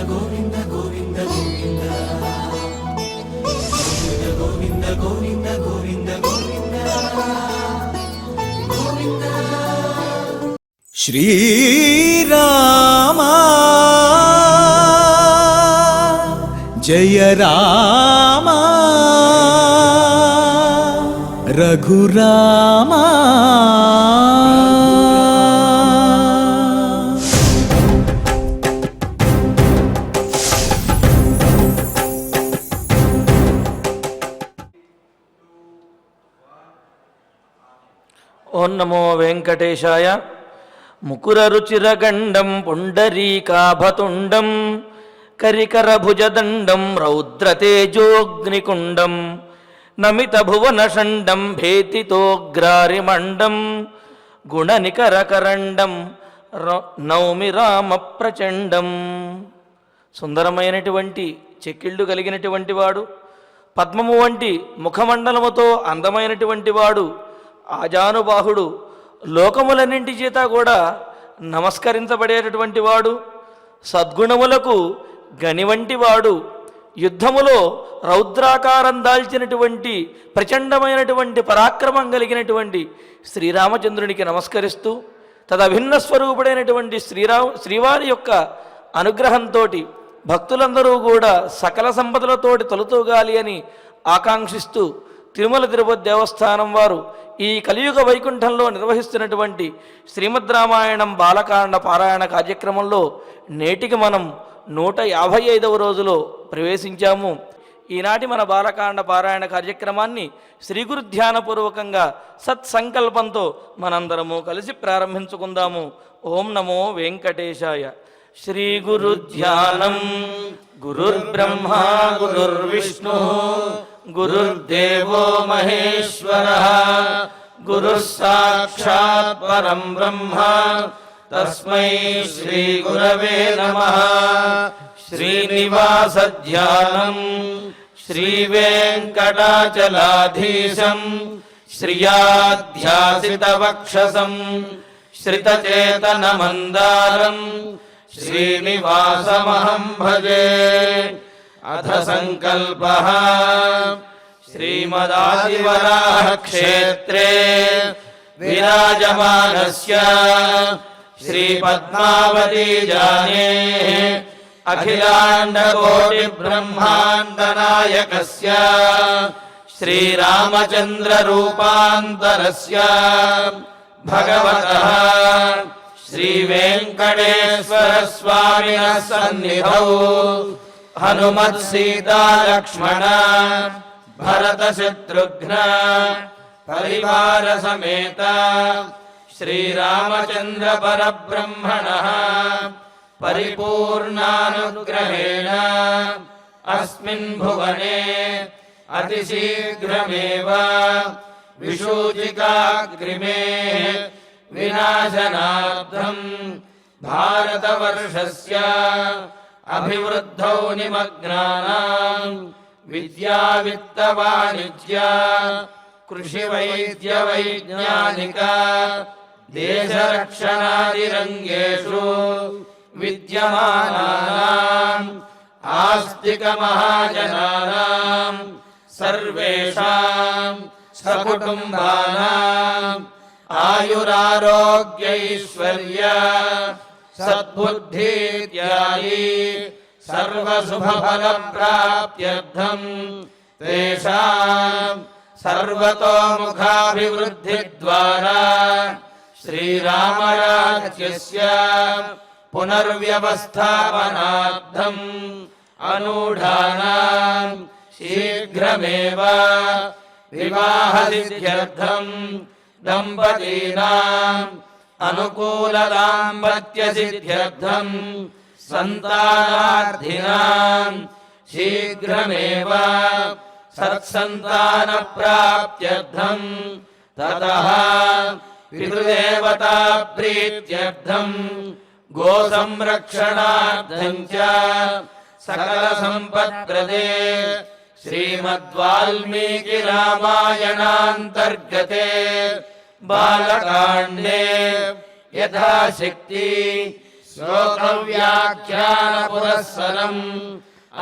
గోవింద గోవింద గోవింద గోవింద గోవింద గోవింద గోవింద గోవింద. శ్రీరామ జయ రామ రఘురామ ఓం నమో వెంకటేశాయ. ముకురరుచిరగండం పుండరీకాభతుండం కరికరభుజదండం రౌద్రతేజోగ్నికుండం నమిత భువనషండం భేతితోగ్రారిమండం గుణనికరకరండం నౌమి రామ ప్రచండం. సుందరమైనటువంటి చెక్కిళ్ళు కలిగినటువంటి వాడు, పద్మము వంటి ముఖమండలముతో అందమైనటువంటి వాడు, ఆజానుబాహుడు, లోకములన్నింటి చేత కూడా నమస్కరించబడేటటువంటి వాడు, సద్గుణములకు గని వంటి వాడు, యుద్ధములో రౌద్రాకారం దాల్చినటువంటి ప్రచండమైనటువంటి పరాక్రమం కలిగినటువంటి శ్రీరామచంద్రునికి నమస్కరిస్తూ తదభిన్న స్వరూపుడైనటువంటి శ్రీవారి యొక్క అనుగ్రహంతో భక్తులందరూ కూడా సకల సంపదలతోటి తొలతూగాలి అని ఆకాంక్షిస్తూ తిరుమల తిరుపతి దేవస్థానం వారు ఈ కలియుగ వైకుంఠంలో నిర్వహిస్తున్నటువంటి శ్రీమద్ రామాయణం బాలకాండ పారాయణ కార్యక్రమంలో నేటికి మనం 155వ రోజులో ప్రవేశించాము. ఈనాటి మన బాలకాండ పారాయణ కార్యక్రమాన్ని శ్రీ గురు ధ్యానపూర్వకంగా సత్సంకల్పంతో మనందరము కలిసి ప్రారంభించుకుందాము. ఓం నమో వెంకటేశాయ. శ్రీ గురు ధ్యానం. గురుర్బ్రహ్మ గురుర్విష్ణు గురుర్దేవో మహేశ్వరః గురుః సాక్షాత్ పరం బ్రహ్మ తస్మై శ్రీ గురవే నమః. శ్రీనివాస ధ్యానం. శ్రీ వెంకటాచలాధీశం శ్రియాధ్యాసిత వక్షసం శ్రితచేతన మందారం శ్రీనివాసమహం భజే. అథ సంకల్పః. శ్రీమదాదివరాహ క్షేత్రే విరాజమానస్య శ్రీ పద్మావతీ జానే అఖిలాండకోటి బ్రహ్మాండ నాయకస్య శ్రీరామచంద్ర రూపాంతరస్య భగవతః శ్రీ వెంకటేశ్వర స్వామిన సన్నిధౌ హనుమత్ సీతా లక్ష్మణ భరత శత్రుఘ్న పరివార సమేత శ్రీరామచంద్ర పరబ్రహ్మణః పరిపూర్ణానుగ్రహేణ అస్మిన్ భువనే అతిశీఘ్రమేవ విశూచికాగ్రిమే వినాశనార్థం భారతవర్షస్య అభివృద్ధౌ నిమగ్నానాం విద్యా విత్త వాణిజ్య కృషి వైద్య వైజ్ఞానిక దేశరక్షణాది రంగేషు విద్యమానానాం ఆస్తిక మహాజనానాం సర్వేషాం సకుటుంబానాం ఆయురారోగ్యైశ్వర్య సద్బుద్ధిత్యాది సర్వశుభఫల ప్రాప్త్యర్థం తేషాం సర్వతోముఖాభివృద్ధి ద్వారా శ్రీరామరాజ్యస్య పునర్వ్యవస్థాపనార్థం అనూఢానాం శీఘ్రమేవ వివాహసిద్ధ్యర్థం దంపతీనాం అనుకూల దాంపత్య సిద్ధ్యర్థం సంతానార్థినాం శీఘ్రమేవ సత్సంతాన ప్రాప్త్యర్థం తతః పితృదేవతా ప్రీత్యర్థం గో సంరక్షణార్థం చ సకల సంపత్ప్రదే శ్రీమద్వాల్మీకి రామాయణాంతర్గతే బాలకాండే యథాశక్తి श्लोकव्याख्यानपुरःसरम्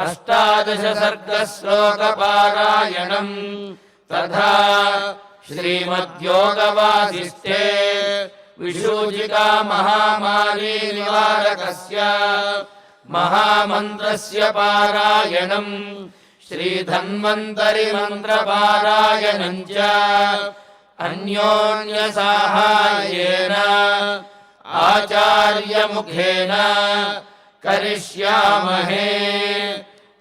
18 सर्गश्लोकपारायणम् तथा श्रीमद्योगवासिष्ठे विशूचिका महामारी निवारकस्य महामन्त्रस्य पारायणम् श्रीधन्वन्तरि मन्त्रपारायणम् च अन्योन्यसाहाय्येन आचार्यमुखेन करिष्यामहे।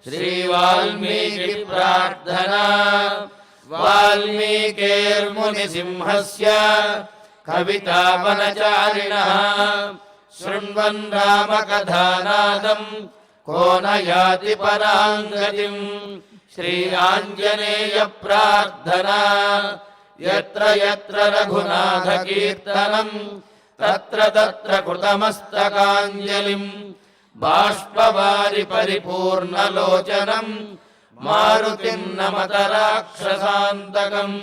श्रीवाल्मीकि प्रार्थना। वाल्मीकिर्मुनिसिंहस्य कवितावनचारिणः शृण्वन् रामकथानादम् को न याति परां गतिम्। श्री प्रार्थना। यत्र यत्र रघुनाथकीर्तनम् तत्र तत्र कृतमस्तकाञ्जलिम् बाष्पवारि परिपूर्णलोचनम् मारुतिम् नमत राक्षसान्तकम्।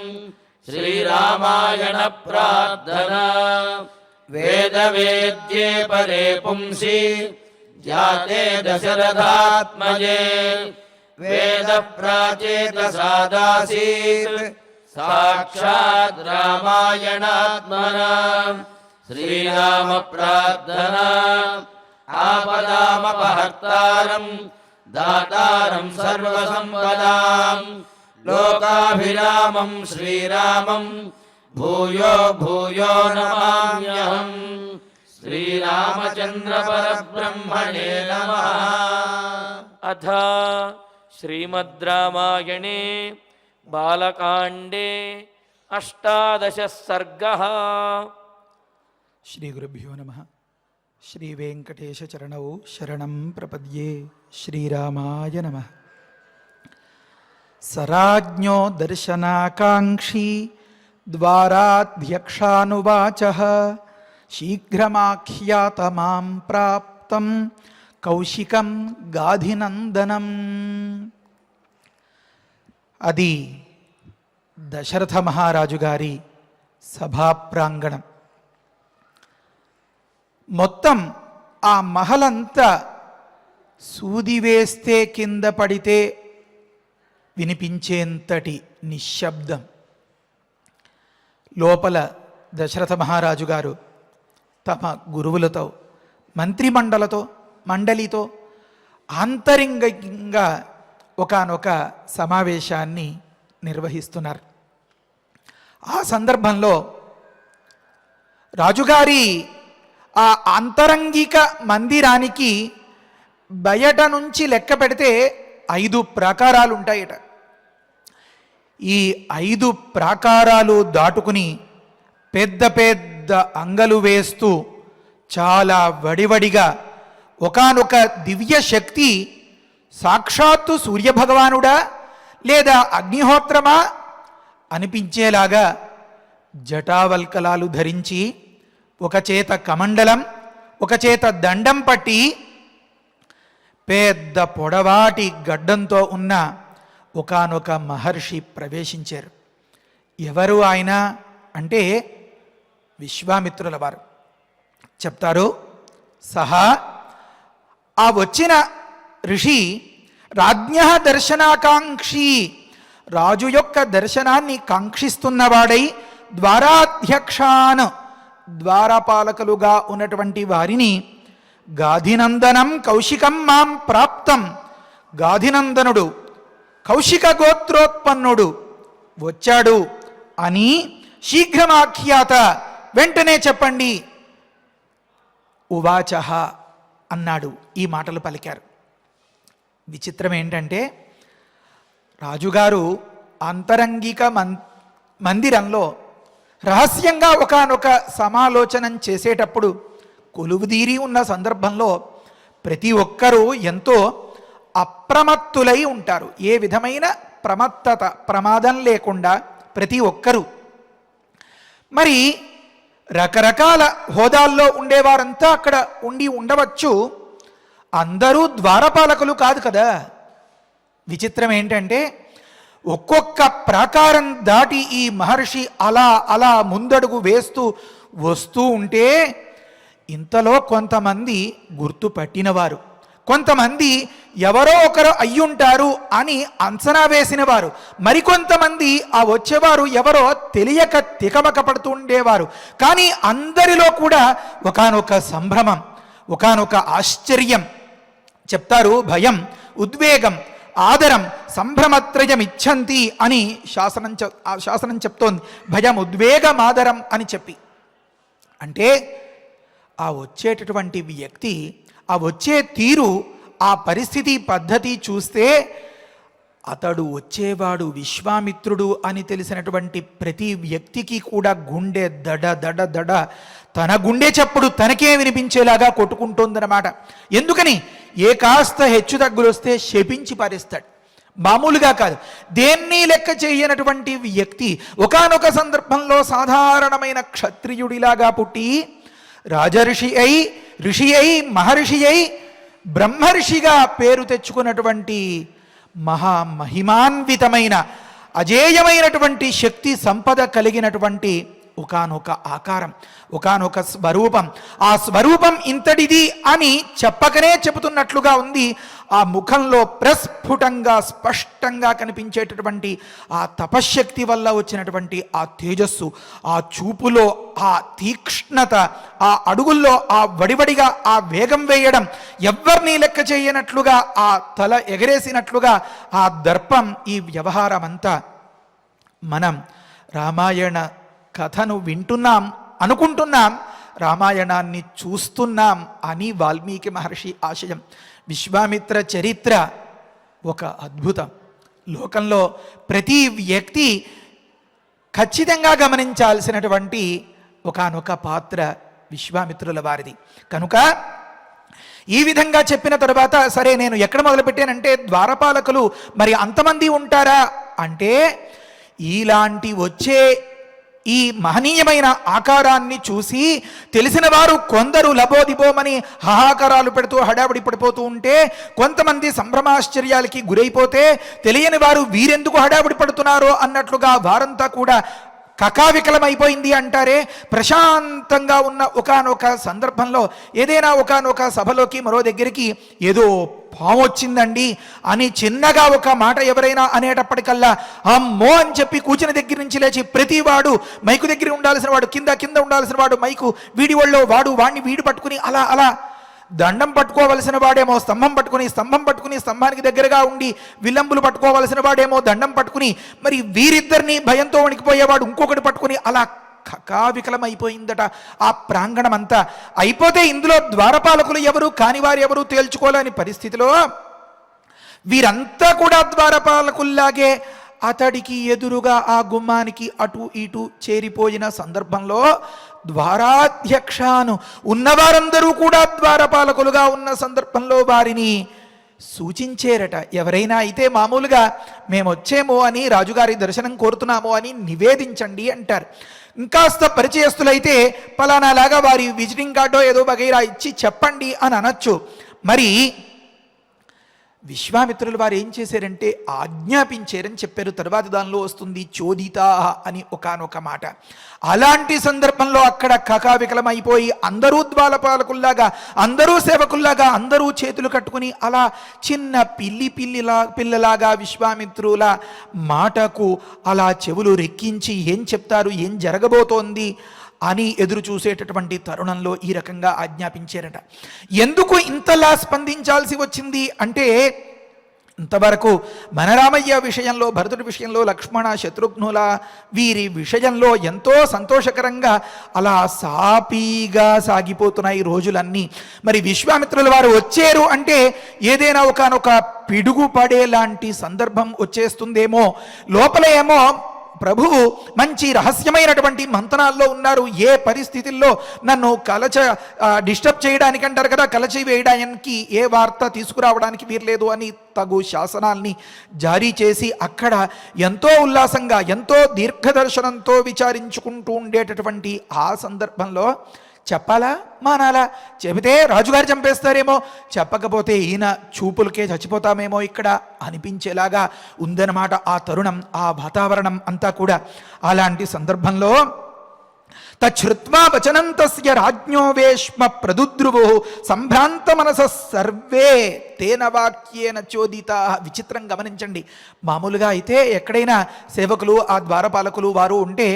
श्रीरामायण प्रार्थना। वेदवेद्ये परे पुंसि जाते दशरथात्मजे वेदप्राचेतसादासीत् साक्षात् रामायणात्मना। श्रीराम प्रार्थना। आपदामपहर्तारम् दातारम् सर्वसम्पदाम् लोकाभिरामम् श्रीरामम् भूयो भूयो नमाम्यहम्। श्रीरामचन्द्र परब्रह्मणे नमः। अथ श्रीमद् रामायणे बालकाण्डे 18 सर्गः। श्री गुरुभ्यो नमः। श्री वेंकटेश चरणौ शरणं प्रपद्ये। श्रीरामाय नमः। सराज्ञो दर्शनाकांक्षी द्वाराध्यक्षानुवाचः शीघ्रमाख्यातमां प्राप्तं कौशिकं गाधिनन्दनम्। అది దశరథ మహారాజు గారి సభా ప్రాంగణం. మొత్తం ఆ మహలంతా సూది వేస్తే కింద పడితే వినిపించేంతటి నిశ్శబ్దం. లోపల దశరథ మహారాజు గారు తమ గురువులతో మండలితో ఆంతరింగంగా ఒకానొక సమావేశాన్ని నిర్వహిస్తున్నారు. ఆ సందర్భంలో రాజుగారి ఆ ఆంతరంగిక మందిరానికి బయట నుంచి లెక్క పెడితే 5 ప్రాకారాలు ఉంటాయట. ఈ 5 ప్రాకారాలు దాటుకుని పెద్ద పెద్ద అంగలు వేస్తూ చాలా వడివడిగా ఒకానొక దివ్య శక్తి సాక్షాత్తు సూర్యభగవానుడా లేదా అగ్నిహోత్రమా అనిపించేలాగా జటావల్కలాలు ధరించి ఒక చేత కమండలం ఒక చేత దండం పట్టి పెద్ద పొడవాటి గడ్డంతో ఉన్న ఒకానొక మహర్షి ప్రవేశించారు. ఎవరు ఆయన అంటే విశ్వామిత్రుల వారు. చెప్తారు, సహా ఆ వచ్చిన ఋషి రాజ్ఞ దర్శనాకాంక్షి, రాజు యొక్క దర్శనాన్ని కాంక్షిస్తున్నవాడై ద్వారాధ్యక్షాన్, ద్వారపాలకులుగా ఉన్నటువంటి వారిని గాధినందనం కౌశికం మాం ప్రాప్తం, గాధినందనుడు కౌశిక గోత్రోత్పన్నుడు వచ్చాడు అని శీఘ్రమాఖ్యాత, వెంటనే చెప్పండి, ఉవాచహ అన్నాడు. ఈ మాటలు పలికారు. విచిత్రం ఏంటంటే రాజుగారు అంతరంగిక మందిరంలో రహస్యంగా ఒకానొక సమాలోచనం చేసేటప్పుడు కొలువుదీరి ఉన్న సందర్భంలో ప్రతి ఒక్కరూ ఎంతో అప్రమత్తులై ఉంటారు. ఏ విధమైన ప్రమాదం లేకుండా ప్రతి ఒక్కరూ. మరి రకరకాల హోదాల్లో ఉండేవారంతా అక్కడ ఉండవచ్చు. అందరూ ద్వారపాలకులు కాదు కదా. విచిత్రం ఏంటంటే ఒక్కొక్క ప్రాకారం దాటి ఈ మహర్షి అలా అలా ముందడుగు వేస్తూ వస్తూ ఉంటే ఇంతలో కొంతమంది గుర్తుపట్టినవారు, కొంతమంది ఎవరో ఒకరు అయ్యుంటారు అని అంచనా వేసిన వారు, మరికొంతమంది ఆ వచ్చేవారు ఎవరో తెలియక తికమక పడుతూ ఉండేవారు. కానీ అందరిలో కూడా ఒకానొక సంభ్రమం, ఒకానొక ఆశ్చర్యం. చెప్తారు, భయం, ఉద్వేగం, ఆదరం, సంభ్రమత్రయం ఇచ్చంతి అని శాసనం చెప్తోంది. భయం, ఉద్వేగం, ఆదరం అని చెప్పి. అంటే ఆ వచ్చేటటువంటి వ్యక్తి, ఆ వచ్చే తీరు, ఆ పరిస్థితి పద్ధతి చూస్తే అతడు వచ్చేవాడు విశ్వామిత్రుడు అని తెలిసినటువంటి ప్రతి వ్యక్తికి కూడా గుండె దడ దడ దడ తన గుండె చప్పుడు తనకే వినిపించేలాగా కొట్టుకుంటోందన్నమాట. ఎందుకని? ఏ కాస్త హెచ్చు తగ్గులు వస్తే శపించి పారేస్తాడు. మామూలుగా కాదు, దేన్ని లెక్క చేయనటువంటి వ్యక్తి ఒకానొక సందర్భంలో సాధారణమైన క్షత్రియుడిలాగా పుట్టి రాజర్షి అయి, ఋషి అయి, మహర్షి అయి, బ్రహ్మర్షిగా పేరు తెచ్చుకున్నటువంటి మహామహిమాన్వితమైన అజేయమైనటువంటి శక్తి సంపద కలిగినటువంటి ఒకానొక ఆకారం, ఒకానొక స్వరూపం. ఆ స్వరూపం ఇంతటిది అని చెప్పకనే చెబుతున్నట్లుగా ఉంది. ఆ ముఖంలో ప్రస్ఫుటంగా స్పష్టంగా కనిపించేటటువంటి ఆ తపశ్శక్తి వల్ల వచ్చినటువంటి ఆ తేజస్సు, ఆ చూపులో ఆ తీక్ష్ణత, ఆ అడుగుల్లో ఆ వడివడిగా ఆ వేగం వేయడం, ఎవ్వరినీ లెక్క చేయనట్లుగా ఆ తల ఎగరేసినట్లుగా ఆ దర్పం, ఈ వ్యవహారమంతా మనం రామాయణ కథను వింటున్నాం అనుకుంటున్నాం, రామాయణాన్ని చూస్తున్నాం అని వాల్మీకి మహర్షి ఆశయం. విశ్వామిత్ర చరిత్ర ఒక అద్భుతం. లోకంలో ప్రతి వ్యక్తి ఖచ్చితంగా గమనించాల్సినటువంటి ఒకానొక పాత్ర విశ్వామిత్రుల వారిది. కనుక ఈ విధంగా చెప్పిన తరువాత సరే నేను ఎక్కడ మొదలుపెట్టానంటే, ద్వారపాలకులు మరి అంతమంది ఉంటారా అంటే, ఇలాంటి వచ్చే ఈ మహనీయమైన ఆకారాన్ని చూసి తెలిసిన వారు కొందరు లబోదిబోమని హాహాకారాలు పెడుతూ హడావిడి పడిపోతూ ఉంటే, కొంతమంది సంభ్రమాశ్చర్యాలకి గురైపోతే, తెలియని వారు వీరెందుకు హడావిడి పడుతున్నారో అన్నట్లుగా వారంతా కూడా కకావికలమైపోయింది అంటారే. ప్రశాంతంగా ఉన్న ఒకానొక సందర్భంలో ఏదైనా ఒకానొక సభలోకి మరో దగ్గరికి ఏదో పాము వచ్చిందండి అని చిన్నగా ఒక మాట ఎవరైనా అనేటప్పటికల్లా అమ్మో అని చెప్పి కూర్చుని దగ్గర నుంచి లేచి ప్రతివాడు మైకు దగ్గర ఉండాల్సిన వాడు కింద ఉండాల్సిన వాడు మైకు వీడి ఒళ్ళో వాడు వాడిని వీడు పట్టుకుని అలా దండం పట్టుకోవలసిన వాడేమో స్తంభం పట్టుకుని స్తంభానికి దగ్గరగా ఉండి విల్లంబులు పట్టుకోవలసిన వాడేమో దండం పట్టుకుని, మరి వీరిద్దరిని భయంతో వణికిపోయేవాడు ఇంకొకటి పట్టుకుని అలా కకావికలమైపోయిందట ఆ ప్రాంగణం అంతా. అయిపోతే ఇందులో ద్వారపాలకులు ఎవరు కానివారు ఎవరు తేల్చుకోలేని పరిస్థితిలో వీరంతా కూడా ద్వారపాలకుల్లాగే అతడికి ఎదురుగా ఆ గుమ్మానికి అటు ఇటు చేరిపోయిన సందర్భంలో ద్వారాధ్యక్షాను ఉన్నవారందరూ కూడా ద్వారపాలకులుగా ఉన్న సందర్భంలో వారిని సూచించేరట. ఎవరైనా అయితే మామూలుగా మేము వచ్చేమో అని, రాజుగారి దర్శనం కోరుతున్నామో అని నివేదించండి అంటారు. ఇంకాస్త పరిచయస్తులైతే పలానాలాగా వారి విజిటింగ్ కార్డో ఏదో వగైరా ఇచ్చి చెప్పండి అని అనొచ్చు. మరి విశ్వామిత్రులు వారు ఏం చేశారంటే ఆజ్ఞాపించారని చెప్పారు. తర్వాత దానిలో వస్తుంది చోదితా అని ఒకానొక మాట. అలాంటి సందర్భంలో అక్కడ కకావికలమైపోయి అందరూ ద్వారపాలకుల్లాగా, అందరూ సేవకుల్లాగా, అందరూ చేతులు కట్టుకుని అలా చిన్న పిల్లలాగా విశ్వామిత్రుల మాటకు అలా చెవులు రెక్కించి ఏం చెప్తారు, ఏం జరగబోతోంది అని ఎదురు చూసేటటువంటి తరుణంలో ఈ రకంగా ఆజ్ఞాపించారట. ఎందుకు ఇంతలా స్పందించాల్సి వచ్చింది అంటే, ఇంతవరకు మన రామయ్య విషయంలో, భరతుడి విషయంలో, లక్ష్మణ శత్రుఘ్నుల వీరి విషయంలో ఎంతో సంతోషకరంగా అలా సాపీగా సాగిపోతున్నాయి రోజులన్నీ. మరి విశ్వామిత్రుల వారు వచ్చారు అంటే ఏదైనా ఒకానొక పిడుగు పడేలాంటి సందర్భం వచ్చేస్తుందేమో, లోపల ఏమో ప్రభువు మంచి రహస్యమైనటువంటి మంతనాల్లో ఉన్నారు. ఏ పరిస్థితుల్లో నన్ను డిస్టర్బ్ చేయడానికి అంటారు కదా, కలచి వేయడానికి, ఏ వార్త తీసుకురావడానికి వీర్లేదు అని తగు శాసనాల్ని జారీ చేసి అక్కడ ఎంతో ఉల్లాసంగా, ఎంతో దీర్ఘదర్శనంతో విచారించుకుంటూ ఉండేటటువంటి ఆ సందర్భంలో చెప్పాలా మానాలా? చెబితే రాజుగారు చంపేస్తారేమో, చెప్పకపోతే ఈయన చూపులకే చచ్చిపోతామేమో ఇక్కడ అనిపించేలాగా ఉందన్నమాట ఆ తరుణం, ఆ వాతావరణం అంతా కూడా. అలాంటి సందర్భంలో తచ్ఛ్రుత్వా వచనం తస్య రాజ్ఞో వేష్మ ప్రదుద్రువు సంభ్రాంత మనస సర్వే తేన వాక్యేన చోదితా. విచిత్రం గమనించండి. మామూలుగా అయితే ఎక్కడైనా సేవకులు ఆ ద్వారపాలకులు వారు ఉంటే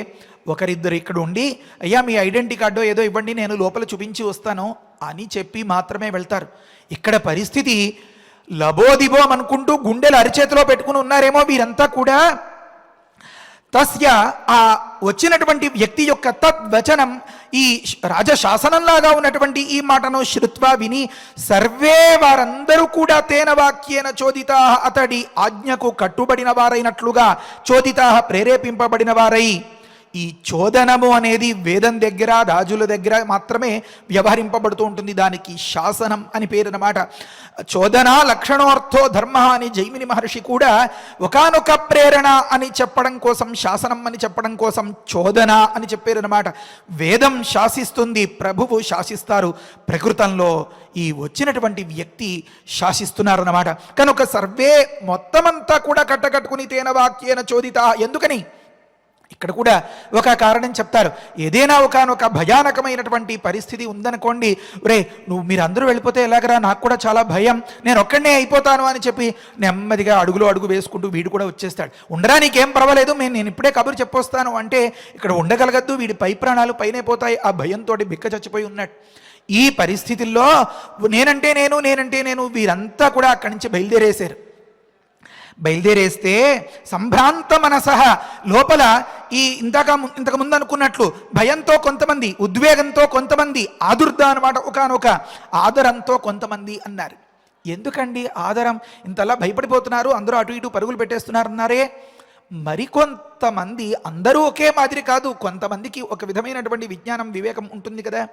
ఒకరిద్దరు ఇక్కడ ఉండి అయ్యా మీ ఐడెంటిటీ కార్డో ఏదో ఇవ్వండి నేను లోపల చూపించి వస్తాను అని చెప్పి మాత్రమే వెళ్తారు. ఇక్కడ పరిస్థితి లబోదిబో అనుకుంటూ గుండెలు అరిచేతిలో పెట్టుకుని ఉన్నారేమో వీరంతా కూడా. తస్య ఆ వచ్చినటువంటి వ్యక్తి యొక్క తద్వచనం ఈ రాజశాసనంలాగా ఉన్నటువంటి ఈ మాటను శ్రుత్వా విని సర్వే వారందరూ కూడా తేన వాక్యేన చోదితా అతడి ఆజ్ఞకు కట్టుబడిన వారైనట్లుగా చోదితా ప్రేరేపింపబడిన వారై. ఈ చోదనము అనేది వేదం దగ్గర రాజుల దగ్గర మాత్రమే వ్యవహరింపబడుతూ ఉంటుంది. దానికి శాసనం అని పేరు అన్నమాట. చోదన లక్షణార్థో ధర్మ అని జైమిని మహర్షి కూడా ఒకానొక ప్రేరణ అని చెప్పడం కోసం, శాసనం అని చెప్పడం కోసం చోదన అని చెప్పారు అన్నమాట. వేదం శాసిస్తుంది, ప్రభువు శాసిస్తారు. ప్రకృతంలో ఈ వచ్చినటువంటి వ్యక్తి శాసిస్తున్నారన్నమాట. కనుక సర్వే మొత్తమంతా కూడా కట్టకట్టుకుని తేన వాక్యేన చోదిత. ఎందుకని ఇక్కడ కూడా ఒక కారణం చెప్తారు. ఏదైనా ఒకనొక భయానకమైనటువంటి పరిస్థితి ఉందనుకోండి, మీరు అందరూ వెళ్ళిపోతే ఎలాగరా, నాకు కూడా చాలా భయం, నేను ఒక్కడనే అయిపోతాను అని చెప్పి నెమ్మదిగా అడుగులో అడుగు వేసుకుంటూ వీడు కూడా వచ్చేస్తాడు. ఉండరా నీకేం పర్వాలేదు, నేను ఇప్పుడే కబురు చెప్పొస్తాను అంటే ఇక్కడ ఉండగలగద్దు, వీడి పై ప్రాణాలు పైనే పోతాయి. ఆ భయంతో బిక్క చచ్చిపోయి ఉన్నాడు. ఈ పరిస్థితుల్లో నేనంటే నేను వీరంతా కూడా అక్కడి నుంచి బయలుదేరేస్తే సంభ్రాంత మనసహ లోపల ఈ ఇంతకు ముందు అనుకున్నట్లు భయంతో కొంతమంది, ఉద్వేగంతో కొంతమంది, ఆదుర్ద అనమాట ఒకనొక ఆదరంతో కొంతమంది అన్నారు. ఎందుకండి ఆదరం, ఇంతలా భయపడిపోతున్నారు, అందరూ అటు ఇటు పరుగులు పెట్టేస్తున్నారన్నారే. మరికొంతమంది, అందరూ ఒకే మాదిరి కాదు, కొంతమందికి ఒక విధమైనటువంటి విజ్ఞానం వివేకం ఉంటుంది కదా.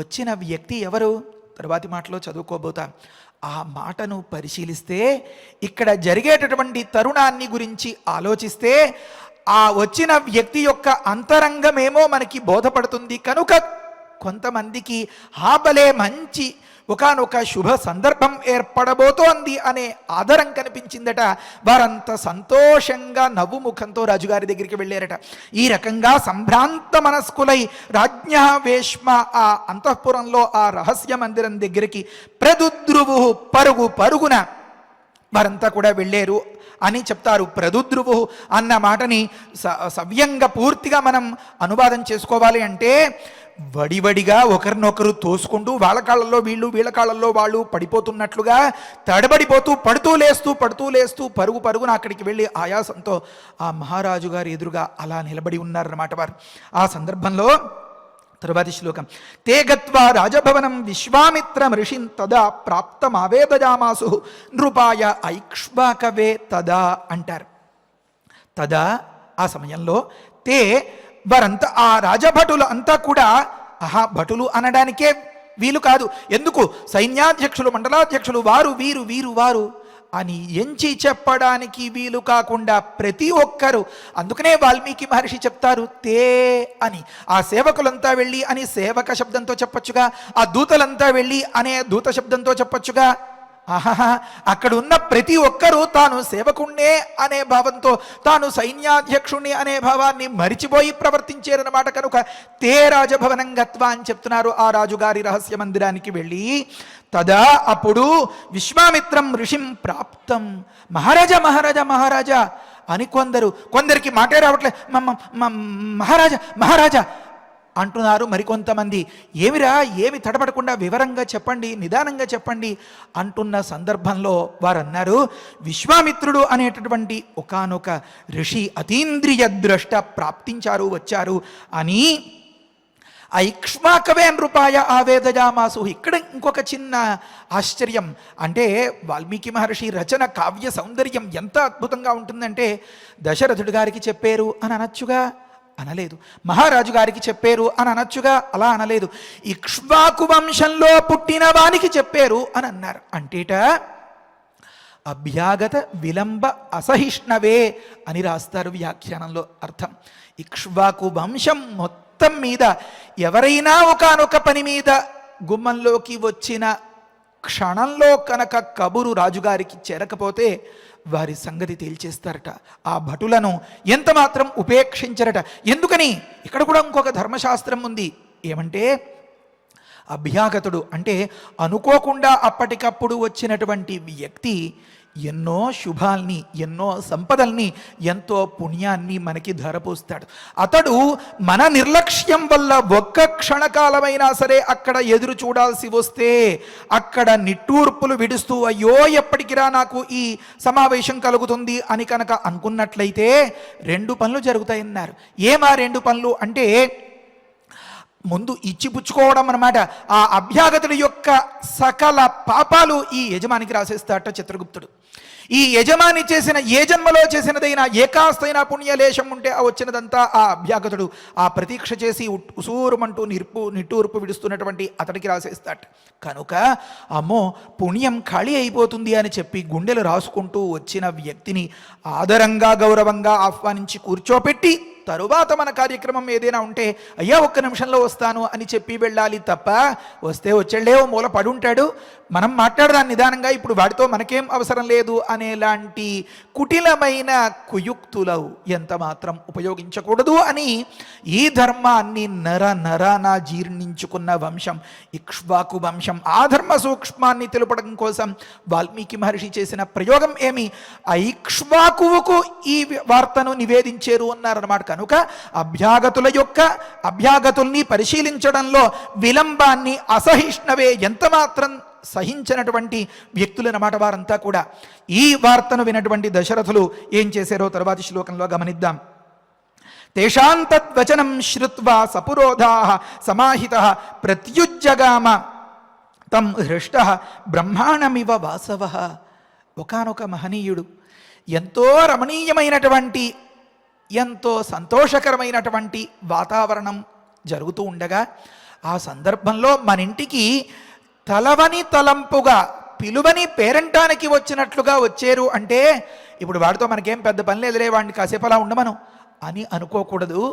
వచ్చిన వ్యక్తి ఎవరు తరువాతి మాటలో చదువుకోబోతాం. ఆ మాటను పరిశీలిస్తే ఇక్కడ జరిగేటటువంటి తరుణాన్ని గురించి ఆలోచిస్తే ఆ వచ్చిన వ్యక్తి యొక్క అంతరంగమేమో మనకి బోధపడుతుంది. కనుక కొంతమందికి హాబలే మంచి ఒకనొక శుభ సందర్భం ఏర్పడబోతోంది అనే ఆదరం కనిపించిందట. వారంత సంతోషంగా నవ్వు ముఖంతో రాజుగారి దగ్గరికి వెళ్ళారట. ఈ రకంగా సంభ్రాంత మనస్కులై రాజ్ఞ వేష్మ ఆ అంతఃపురంలో ఆ రహస్య మందిరం దగ్గరికి ప్రదుద్రువు పరుగున వారంతా కూడా వెళ్ళారు అని చెప్తారు. ప్రదుద్రువు అన్న మాటని సవ్యంగా పూర్తిగా మనం అనువాదం చేసుకోవాలి అంటే వడివడిగా ఒకరినొకరు తోసుకుంటూ వాళ్ళ కాళ్ళల్లో వీళ్ళు, వీళ్ళ కాళ్ళల్లో వాళ్ళు పడిపోతున్నట్లుగా తడబడిపోతూ పడుతూ లేస్తూ పరుగున అక్కడికి వెళ్ళి ఆయాసంతో ఆ మహారాజు గారు ఎదురుగా అలా నిలబడి ఉన్నారన్నమాట వారు. ఆ సందర్భంలో తరువాతి శ్లోకం. తే గత్వా రాజభవనం విశ్వామిత్ర ఋషిం తదా ప్రాప్తమావేదజామాసు నృపాయ ఐక్ష్వాకవే తదా అంటారు. తదా ఆ సమయంలో తే వారంతా ఆ రాజభటులు అంతా కూడా, భటులు అనడానికే వీలు కాదు, ఎందుకు సైన్యాధ్యక్షులు, మండలాధ్యక్షులు, వారు వీరు అని ఎంచి చెప్పడానికి వీలు కాకుండా ప్రతి ఒక్కరు, అందుకనే వాల్మీకి మహర్షి చెప్తారు తే అని. ఆ సేవకులంతా వెళ్ళి అని సేవక శబ్దంతో చెప్పొచ్చుగా, ఆ దూతలంతా వెళ్ళి అనే దూత శబ్దంతో చెప్పొచ్చుగా. అక్కడ ఉన్న ప్రతి ఒక్కరూ తాను సేవకుణ్ణే అనే భావంతో, తాను సైన్యాధ్యక్షుణ్ణి అనే భావాన్ని మరిచిపోయి ప్రవర్తించారన్నమాట. కనుక తే రాజభవనం గత్వా అని చెప్తున్నారు. ఆ రాజుగారి రహస్య మందిరానికి వెళ్ళి తదా అప్పుడు విశ్వామిత్రం ఋషిం ప్రాప్తం. మహారాజా అని కొందరికి మాటే రావట్లే, మహారాజా అంటున్నారు. మరికొంతమంది ఏమి తడబడకుండా వివరంగా చెప్పండి, నిదానంగా చెప్పండి అంటున్న సందర్భంలో వారు అన్నారు, విశ్వామిత్రుడు అనేటటువంటి ఒకానొక ఋషి అతీంద్రియ ద్రష్ట వచ్చారు అని. ఐక్ష్వాకవే నృపాయ ఆవేదజామాసు. ఇక్కడ ఇంకొక చిన్న ఆశ్చర్యం, అంటే వాల్మీకి మహర్షి రచన కావ్య సౌందర్యం ఎంత అద్భుతంగా ఉంటుందంటే, దశరథుడి గారికి చెప్పారు అని అనొచ్చుగా, అనలేదు. మహారాజు గారికి చెప్పారు అని అనొచ్చుగా, అలా అనలేదు. ఇక్ష్వాకు వంశంలో పుట్టిన వానికి చెప్పారు అని అన్నారు. అంటేట అభ్యాగత విలంబ అసహిష్ణవే అని రాస్తారు వ్యాఖ్యానంలో అర్థం. ఇక్ష్వాకు వంశం మొత్తం మీద ఎవరైనా ఒకానొక పని మీద గుమ్మంలోకి వచ్చిన క్షణంలో కనుక కబురు రాజుగారికి చేరకపోతే వారి సంగతి తేల్చేస్తారట. ఆ భటులను ఎంత మాత్రం ఉపేక్షించరట. ఎందుకని ఎందుకని? ఇక్కడ కూడా ఇంకొక ధర్మశాస్త్రం ఉంది. ఏమంటే అభ్యాగతుడు అంటే అనుకోకుండా అప్పటికప్పుడు వచ్చినటువంటి వ్యక్తి ఎన్నో శుభాల్ని, ఎన్నో సంపదల్ని, ఎంతో పుణ్యాన్ని మనకి ధరపోస్తాడు. అతడు మన నిర్లక్ష్యం వల్ల ఒక్క క్షణకాలమైనా సరే అక్కడ ఎదురు చూడాల్సి వస్తే అక్కడ నిట్టూర్పులు విడుస్తూ అయ్యో ఎప్పటికిరా నాకు ఈ సమావేశం కలుగుతుంది అని కనుక అనుకున్నట్లయితే 2 పనులు జరుగుతాయన్నారు. ఏమా 2 పనులు అంటే ముందు ఇచ్చిపుచ్చుకోవడం అన్నమాట. ఆ అభ్యాగతుడి యొక్క సకల పాపాలు ఈ యజమానికి రాసేస్తాట చిత్రగుప్తుడు. ఈ యజమాని చేసిన ఏ జన్మలో చేసినదైనా ఏకాస్తైన పుణ్యలేశం ఉంటే ఆ వచ్చినదంతా ఆ అభ్యాగతుడు ఆ ప్రతీక్ష చేసి ఉసూరుమంటూ నిట్టూర్పు విడుస్తున్నటువంటి అతడికి రాసేస్తాట. కనుక అమ్మో పుణ్యం ఖాళీ అయిపోతుంది అని చెప్పి గుండెలు రాసుకుంటూ వచ్చిన వ్యక్తిని ఆదరంగా గౌరవంగా ఆహ్వానించి కూర్చోపెట్టి తరువాత మన కార్యక్రమం ఏదైనా ఉంటే అయ్యా 1 నిమిషంలో వస్తాను అని చెప్పి వెళ్ళాలి తప్ప వస్తే వచ్చేళ్ళే ఓ మూల పడుంటాడు, మనం మాట్లాడదాం నిదానంగా, ఇప్పుడు వాడితో మనకేం అవసరం లేదు అనేలాంటి కుటిలమైన కుయుక్తులు ఎంత మాత్రం ఉపయోగించకూడదు అని ఈ ధర్మాన్ని నరాన జీర్ణించుకున్న వంశం ఇక్ష్వాకు వంశం. ఆ ధర్మ సూక్ష్మాన్ని తెలుపడం కోసం వాల్మీకి మహర్షి చేసిన ప్రయోగం ఏమి? ఆ ఇక్ష్వాకువుకు ఈ వార్తను నివేదించారు అన్నారన్నమాట. కనుక అభ్యాగతుల్ని పరిశీలించడంలో విలంబాన్ని అసహిష్ణవే ఎంత మాత్రం సహించినటువంటి వ్యక్తులన్నమాట వారంతా కూడా. ఈ వార్తను వినటువంటి దశరథులు ఏం చేశారో తర్వాతి శ్లోకంలో గమనిద్దాం. తేషాం తద్వచనం శ్రుత్వా సపురోధాః సమాహితః ప్రత్యుజ్జగామ తం హృష్టః బ్రహ్మాణమివ వాసవః. ఒకానొక మహనీయుడు ఎంతో రమణీయమైనటువంటి ఎంతో సంతోషకరమైనటువంటి వాతావరణం జరుగుతూ ఉండగా ఆ సందర్భంలో మన ఇంటికి తలవని తలంపుగా పిలువని పేరంటానికి వచ్చినట్లుగా వచ్చారు అంటే ఇప్పుడు వాడితో మనకేం పెద్ద పని లేదులే, వాడిని కాసేపు అలా ఉండమను అని అనుకోకూడదు.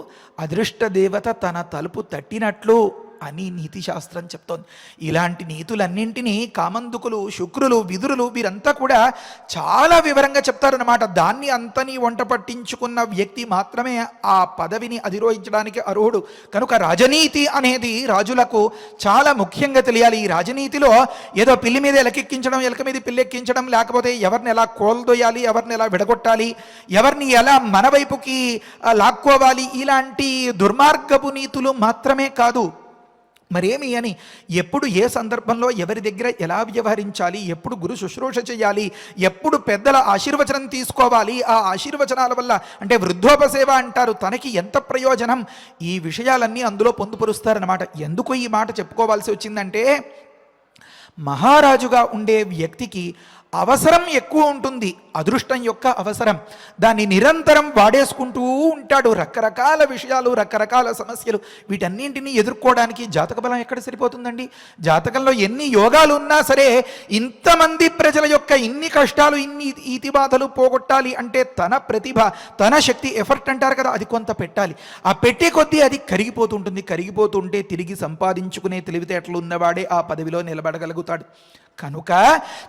అదృష్ట దేవత తన తలుపు తట్టినట్లు అని నీతి శాస్త్రం చెప్తోంది. ఇలాంటి నీతులన్నింటినీ కామందుకులు, శుక్రులు, విదురులు వీరంతా కూడా చాలా వివరంగా చెప్తారన్నమాట. దాన్ని అంతని వంట పట్టించుకున్న వ్యక్తి మాత్రమే ఆ పదవిని అధిరోహించడానికి అర్హుడు. కనుక రాజనీతి అనేది రాజులకు చాలా ముఖ్యంగా తెలియాలి. ఈ రాజనీతిలో ఏదో పిల్లి మీద ఎలకెక్కించడం, ఎలక మీద పిల్లెక్కించడం, లేకపోతే ఎవరిని ఎలా కోల్దొయ్యాలి, ఎవరిని ఎలా విడగొట్టాలి, ఎవరిని ఎలా మన వైపుకి లాక్కోవాలి, ఇలాంటి దుర్మార్గపు నీతులు మాత్రమే కాదు. మరేమి అని ఎప్పుడు ఏ సందర్భంలో ఎవరి దగ్గర ఎలా వ్యవహరించాలి, ఎప్పుడు గురు శుశ్రూష చేయాలి, ఎప్పుడు పెద్దల ఆశీర్వచనం తీసుకోవాలి, ఆ ఆశీర్వచనాల వల్ల అంటే వృద్ధోపసేవ అంటారు, తనకి ఎంత ప్రయోజనం, ఈ విషయాలన్నీ అందులో పొందుపరుస్తారన్నమాట. ఎందుకు ఈ మాట చెప్పుకోవాల్సి వచ్చిందంటే మహారాజుగా ఉండే వ్యక్తికి అవసరం ఎక్కువ ఉంటుంది, అదృష్టం యొక్క అవసరం. దాన్ని నిరంతరం వాడేసుకుంటూ ఉంటాడు. రకరకాల విషయాలు, రకరకాల సమస్యలు, వీటన్నింటినీ ఎదుర్కోవడానికి జాతక బలం ఎక్కడ సరిపోతుందండి? జాతకంలో ఎన్ని యోగాలు ఉన్నా సరే ఇంతమంది ప్రజల యొక్క ఇన్ని కష్టాలు, ఇన్ని ఈతి బాధలు పోగొట్టాలి అంటే తన ప్రతిభ, తన శక్తి, ఎఫర్ట్ అంటారు కదా, అది కొంత పెట్టాలి. ఆ పెట్టే కొద్దీ అది కరిగిపోతుంటుంది. కరిగిపోతుంటే తిరిగి సంపాదించుకునే తెలివితేటలు ఉన్నవాడే ఆ పదవిలో నిలబడగలుగుతాడు. కనుక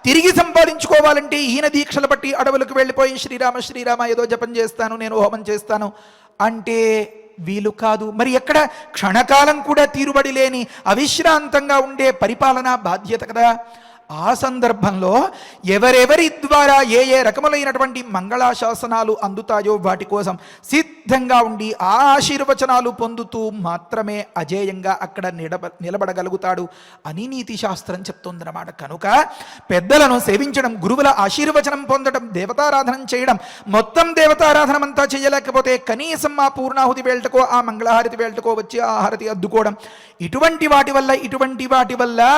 తిరిగి సంపాదించుకోవాలంటే ఈయన దీక్షలు బట్టి అడవులకు వెళ్ళిపోయి శ్రీరామ ఏదో జపం చేస్తాను, నేను హోమం చేస్తాను అంటే వీలు కాదు. మరి ఎక్కడ క్షణకాలం కూడా తీరుబడి లేని అవిశ్రాంతంగా ఉండే పరిపాలనా బాధ్యత కదా. ఆ సందర్భంలో ఎవరెవరి ద్వారా ఏ ఏ రకములైనటువంటి మంగళాశాసనాలు అందుతాయో వాటి కోసం సిద్ధంగా ఉండి ఆ ఆశీర్వచనాలు పొందుతూ మాత్రమే అజేయంగా అక్కడ నిలబడగలుగుతాడు అని నీతి శాస్త్రం చెప్తుందన్నమాట. కనుక పెద్దలను సేవించడం, గురువుల ఆశీర్వచనం పొందడం, దేవతారాధనం చేయడం, మొత్తం దేవతారాధనం అంతా చేయలేకపోతే కనీసం ఆ పూర్ణాహుతి వేళటకో ఆ మంగళహారతి వేళటకో వచ్చి ఆ హారతి అద్దుకోవడం, ఇటువంటి వాటి వల్ల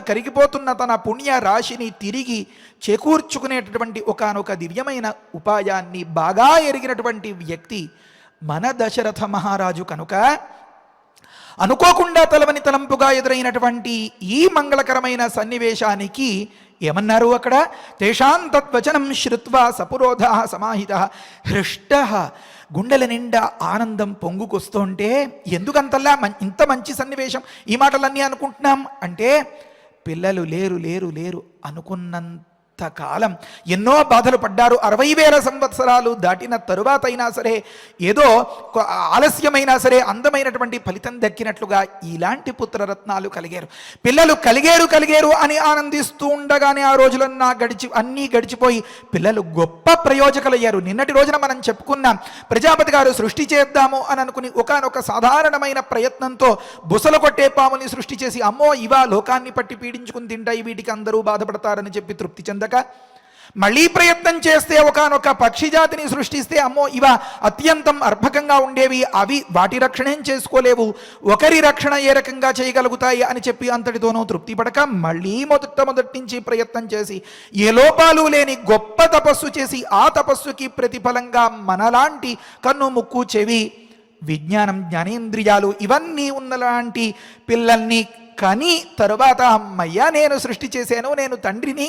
కరిగిపోతున్న తన పుణ్య రాశిని తిరిగి చేకూర్చుకునేటటువంటి ఒకానొక దివ్యమైన ఉపాయాన్ని బాగా ఎరిగినటువంటి వ్యక్తి మన దశరథ మహారాజు. కనుక అనుకోకుండా తలవని తలంపుగా ఎదురైనటువంటి ఈ మంగళకరమైన సన్నివేశానికి ఏమన్నారు అక్కడ? తేషాం తద్వచనం శ్రుత్వా సపురోధాః సమాహితః హృష్టః. గుండెల నిండా ఆనందం పొంగుకొస్తుంటే ఎందుకంతలా ఇంత మంచి సన్నివేశం ఈ మాటలన్నీ అనుకుంటున్నాం అంటే పిల్లలు లేరు అనుకున్నంత కాలం ఎన్నో బాధలు పడ్డారు. 60,000 సంవత్సరాలు దాటిన తరువాత అయినా సరే ఏదో ఆలస్యమైనా సరే అందమైనటువంటి ఫలితం దక్కినట్లుగా ఇలాంటి పుత్రరత్నాలు కలిగారు. పిల్లలు కలిగారు అని ఆనందిస్తూ ఉండగానే ఆ రోజులన్నా అన్నీ గడిచిపోయి పిల్లలు గొప్ప ప్రయోజకులయ్యారు. నిన్నటి రోజున మనం చెప్పుకున్నాం, ప్రజాపతి గారు సృష్టి చేద్దాము అని అనుకుని ఒకానొక సాధారణమైన ప్రయత్నంతో బుసలు కొట్టే పాముని సృష్టి చేసి అమ్మో ఇవా లోకాన్ని పట్టి పీడించుకుని తింటాయి, వీటికి అందరూ బాధపడతారని చెప్పి తృప్తి చెందక మళ్ళీ ప్రయత్నం చేస్తే ఒకానొక పక్షి జాతిని సృష్టిస్తే అమ్మో ఇవ అత్యంతం అర్భకంగా ఉండేవి, అవి వాటి రక్షణ ఏం చేసుకోలేవు, ఒకరి రక్షణ ఏ రకంగా చేయగలుగుతాయి అని చెప్పి అంతటితోనూ తృప్తి పడక మళ్ళీ మొదటి నుంచి ప్రయత్నం చేసి ఏ లోపాలు లేని గొప్ప తపస్సు చేసి ఆ తపస్సుకి ప్రతిఫలంగా మనలాంటి కన్ను ముక్కు చెవి విజ్ఞానం జ్ఞానేంద్రియాలు ఇవన్నీ ఉన్నలాంటి పిల్లల్ని కానీ తరువాత అమ్మయ్య నేను సృష్టి చేశాను, నేను తండ్రిని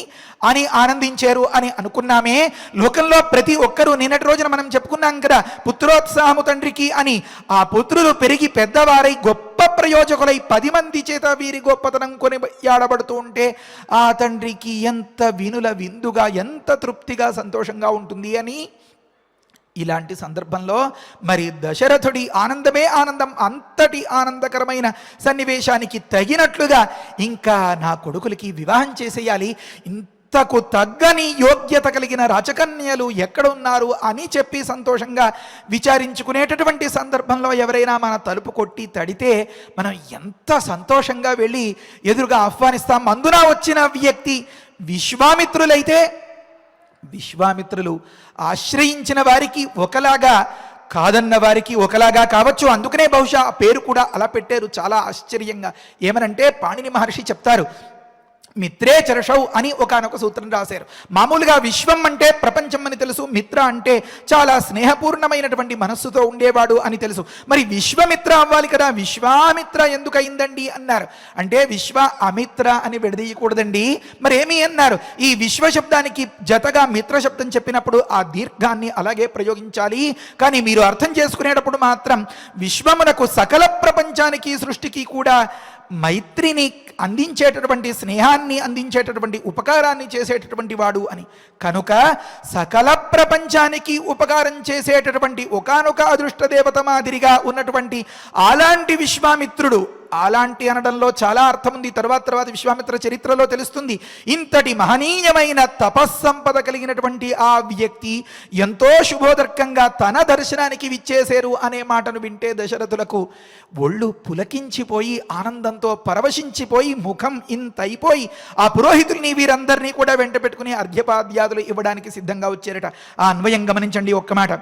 అని ఆనందించారు అని అనుకున్నామే. లోకంలో ప్రతి ఒక్కరూ నిన్నటి రోజున మనం చెప్పుకున్నాం కదా, పుత్రోత్సాహము తండ్రికి అని. ఆ పుత్రులు పెరిగి పెద్దవారై గొప్ప ప్రయోజకులై 10 మంది చేత వీరి గొప్పతనం కొనియాడబడుతూ ఉంటే ఆ తండ్రికి ఎంత వినుల విందుగా ఎంత తృప్తిగా సంతోషంగా ఉంటుంది అని. ఇలాంటి సందర్భంలో మరి దశరథుడి ఆనందమే ఆనందం, అంతటి ఆనందకరమైన సన్నివేశానికి తగినట్లుగా ఇంకా నా కొడుకులకి వివాహం చేసేయాలి, ఇంతకు తగ్గని యోగ్యత కలిగిన రాచకన్యలు ఎక్కడ ఉన్నారు అని చెప్పి సంతోషంగా విచారించుకునేటటువంటి సందర్భంలో ఎవరైనా మన తలుపు కొట్టి తడితే మనం ఎంత సంతోషంగా వెళ్ళి ఎదురుగా ఆహ్వానిస్తాం. అందున వచ్చిన వ్యక్తి విశ్వామిత్రులైతే విశ్వామిత్రులు ఆశ్రయించిన వారికి ఒకలాగా, కాదన్న వారికి ఒకలాగా కావచ్చు. అందుకనే బహుశా ఆ పేరు కూడా అలా పెట్టారు చాలా ఆశ్చర్యంగా. ఏమనంటే పాణిని మహర్షి చెప్తారు, మిత్రే చరషౌ అని ఒకానొక సూత్రం రాశారు. మామూలుగా విశ్వం అంటే ప్రపంచం అని తెలుసు, మిత్ర అంటే చాలా స్నేహపూర్ణమైనటువంటి మనస్సుతో ఉండేవాడు అని తెలుసు. మరి విశ్వమిత్ర అవ్వాలి కదా, విశ్వామిత్ర ఎందుకు అయిందండి అన్నారు. అంటే విశ్వ అమిత్ర అని విడదీయకూడదండి, మరి ఏమి అన్నారు, ఈ విశ్వ శబ్దానికి జతగా మిత్ర శబ్దం చెప్పినప్పుడు ఆ దీర్ఘాన్ని అలాగే ప్రయోగించాలి. కానీ మీరు అర్థం చేసుకునేటప్పుడు మాత్రం విశ్వమునకు సకల ప్రపంచానికి సృష్టికి కూడా మైత్రిని అందించేటటువంటి, స్నేహాన్ని అందించేటటువంటి, ఉపకారాన్ని చేసేటటువంటి వాడు అని. కనుక సకల ప్రపంచానికి ఉపకారం చేసేటటువంటి ఒకానొక అదృష్ట దేవత మాదిరిగా ఉన్నటువంటి అలాంటి విశ్వామిత్రుడు, అలాంటి అనడంలో చాలా అర్థం ఉంది. తర్వాత విశ్వామిత్ర చరిత్రలో తెలుస్తుంది. ఇంతటి మహనీయమైన తపస్సంపద కలిగినటువంటి ఆ వ్యక్తి ఎంతో శుభోదర్కంగా తన దర్శనానికి విచ్చేశారు అనే మాటను వింటే దశరథులకు ఒళ్ళు పులకించిపోయి ఆనందంతో పరవశించిపోయి ముఖం ఇంత అయిపోయి ఆ పురోహితుల్ని వీరందరినీ కూడా వెంట పెట్టుకుని అర్ఘ్యపాద్యాదులు ఇవ్వడానికి సిద్ధంగా వచ్చారట. ఆ అన్వయం గమనించండి ఒక్క మాట.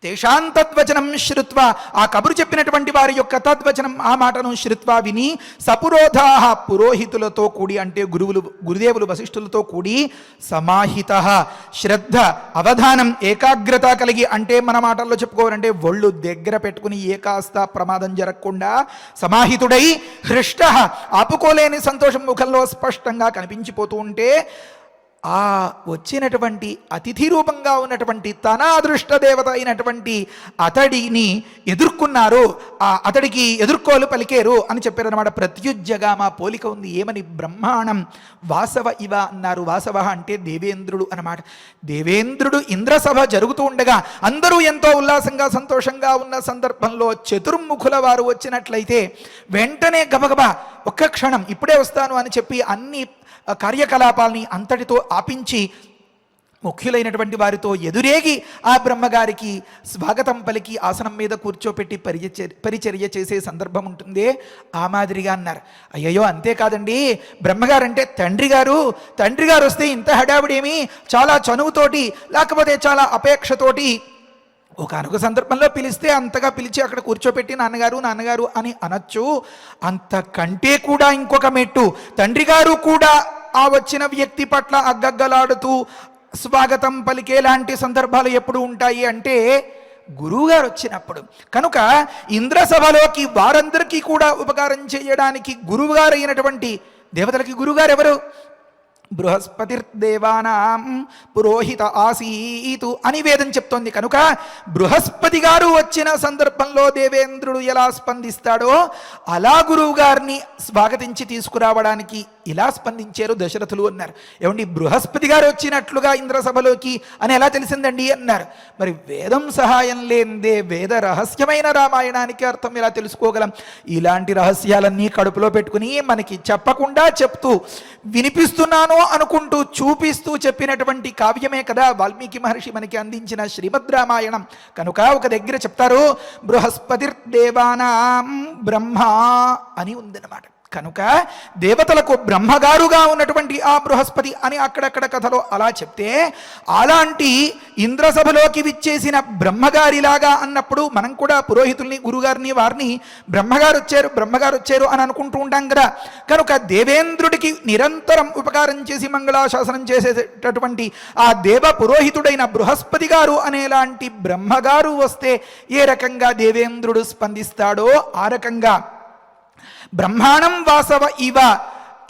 తేషాం తద్వచనం శ్రుత్వా, ఆ కబురు చెప్పినటువంటి వారి యొక్క తద్వచనం ఆ మాటను శ్రుత్వా విని, సపురోధాః పురోహితులతో కూడి అంటే గురుదేవులు వశిష్ఠులతో కూడి, సమాహిత శ్రద్ధ అవధానం ఏకాగ్రత కలిగి అంటే మన మాటల్లో చెప్పుకోవాలంటే ఒళ్ళు దగ్గర పెట్టుకుని ఏ కాస్త ప్రమాదం జరగకుండా సమాహితుడై, హృష్ట ఆపుకోలేని సంతోషం ముఖంలో స్పష్టంగా కనిపించిపోతూ ఉంటే ఆ వచ్చినటువంటి అతిథి రూపంగా ఉన్నటువంటి తన అదృష్ట దేవత అయినటువంటి అతడిని ఎదుర్కొన్నారు, ఆ అతడికి ఎదుర్కోలు పలికేరు అని చెప్పారనమాట. ప్రత్యుజ్యగా మా పోలిక ఉంది. ఏమని? బ్రహ్మాణం వాసవ ఇవ అన్నారు. వాసవ అంటే దేవేంద్రుడు అన్నమాట. దేవేంద్రుడు ఇంద్రసభ జరుగుతూ ఉండగా అందరూ ఎంతో ఉల్లాసంగా సంతోషంగా ఉన్న సందర్భంలో చతుర్ముఖుల వారు వచ్చినట్లయితే వెంటనే గబగబా ఒక్క క్షణం ఇప్పుడే వస్తాను అని చెప్పి అన్ని కార్యకలాపాలని అంతటితో ఆపించి ముఖ్యులైనటువంటి వారితో ఎదురేగి ఆ బ్రహ్మగారికి స్వాగతం పలికి ఆసనం మీద కూర్చోపెట్టి పరిచర్య చేసే సందర్భం ఉంటుందే, ఆ మాదిరిగా అన్నారు. అయ్యయ్యో అంతేకాదండి, బ్రహ్మగారంటే తండ్రి గారు వస్తే ఇంత హడావిడేమి, చాలా చనువుతోటి లేకపోతే చాలా అపేక్షతోటి ఒకనొక సందర్భంలో పిలిస్తే అంతగా పిలిచి అక్కడ కూర్చోపెట్టి నాన్నగారు అని అనొచ్చు. అంతకంటే కూడా ఇంకొక మెట్టు, తండ్రి గారు కూడా ఆ వచ్చిన వ్యక్తి పట్ల అగ్గగ్గలాడుతూ స్వాగతం పలికేలాంటి సందర్భాలు ఎప్పుడు ఉంటాయి అంటే గురువుగారు వచ్చినప్పుడు. కనుక ఇంద్రసభలోకి వారందరికీ కూడా ఉపకారం చేయడానికి గురువుగారు అయినటువంటి దేవతలకి గురువుగారు ఎవరు? బృహస్పతిర్దేవానాం పురోహిత ఆసీతు అని వేదం చెప్తోంది. కనుక బృహస్పతి గారు వచ్చిన సందర్భంలో దేవేంద్రుడు ఎలా స్పందిస్తాడో అలా గురువు గారిని స్వాగతించి తీసుకురావడానికి ఇలా స్పందించారు దశరథులు అన్నారు. ఏమండి బృహస్పతి గారు వచ్చినట్లుగా ఇంద్రసభలోకి అని ఎలా తెలిసిందండి అన్నారు. మరి వేదం సహాయం లేనిదే వేద రహస్యమైన రామాయణానికి అర్థం ఎలా తెలుసుకోగలం? ఇలాంటి రహస్యాలన్నీ కడుపులో పెట్టుకుని మనకి చెప్పకుండా చెప్తూ వినిపిస్తున్నాను అనుకుంటూ చూపిస్తూ చెప్పినటువంటి కావ్యమే కదా వాల్మీకి మహర్షి మనకి అందించిన శ్రీమద్ రామాయణం. కనుక ఒక దగ్గర చెప్తారు బృహస్పతిర్దేవానాం బ్రహ్మ అని ఉందన్నమాట. కనుక దేవతలకు బ్రహ్మగారుగా ఉన్నటువంటి ఆ బృహస్పతి అని అక్కడక్కడ కథలో అలా చెప్తే, అలాంటి ఇంద్రసభలోకి విచ్చేసిన బ్రహ్మగారిలాగా అన్నప్పుడు మనం కూడా పురోహితుల్ని గురుగారిని వారిని బ్రహ్మగారు వచ్చారు అని అనుకుంటూ ఉంటాం కదా. కనుక దేవేంద్రుడికి నిరంతరం ఉపకారం చేసి మంగళాశాసనం చేసేటటువంటి ఆ దేవ పురోహితుడైన బృహస్పతి గారు అనేలాంటి బ్రహ్మగారు వస్తే ఏ రకంగా దేవేంద్రుడు స్పందిస్తాడో ఆ రకంగా బ్రహ్మాణం వాసవ ఇవ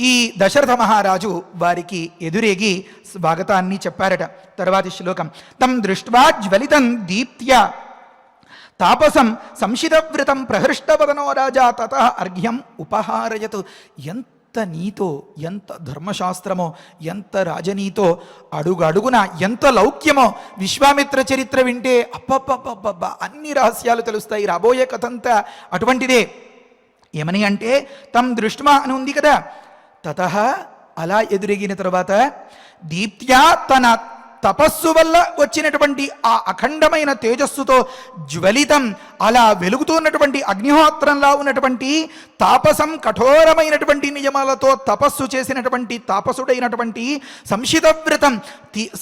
ఈ దశరథ మహారాజు వారికి ఎదురేగి స్వాగతాన్ని చెప్పారట. తర్వాతి శ్లోకం తం దృష్ట్వా జ్వలితం దీప్త్య తాపసం సంశితవ్రతం ప్రహృష్టవదనో రాజా తతః అర్ఘ్యం ఉపహారయతు. ఎంత నీతో, ఎంత ధర్మశాస్త్రమో, ఎంత రాజనీతో, అడుగడుగున ఎంత లౌక్యమో. విశ్వామిత్ర చరిత్ర వింటే అబ్బబ్బబ్బబ్బ అన్ని రహస్యాలు తెలుస్తాయి. రాబోయే కథంతా అటువంటిదే. ఏమని అంటే తం దృష్ట్వా అని ఉంది కదా, తతః అలా ఎదురెగిన తర్వాత దీప్త్యా తన తపస్సు వల్ల వచ్చినటువంటి ఆ అఖండమైన తేజస్సుతో జ్వలితం అలా వెలుగుతున్నటువంటి అగ్నిహోత్రంలా ఉన్నటువంటి తాపసం కఠోరమైనటువంటి నియమాలతో తపస్సు చేసినటువంటి తాపసుడైనటువంటి సంశితవ్రతం.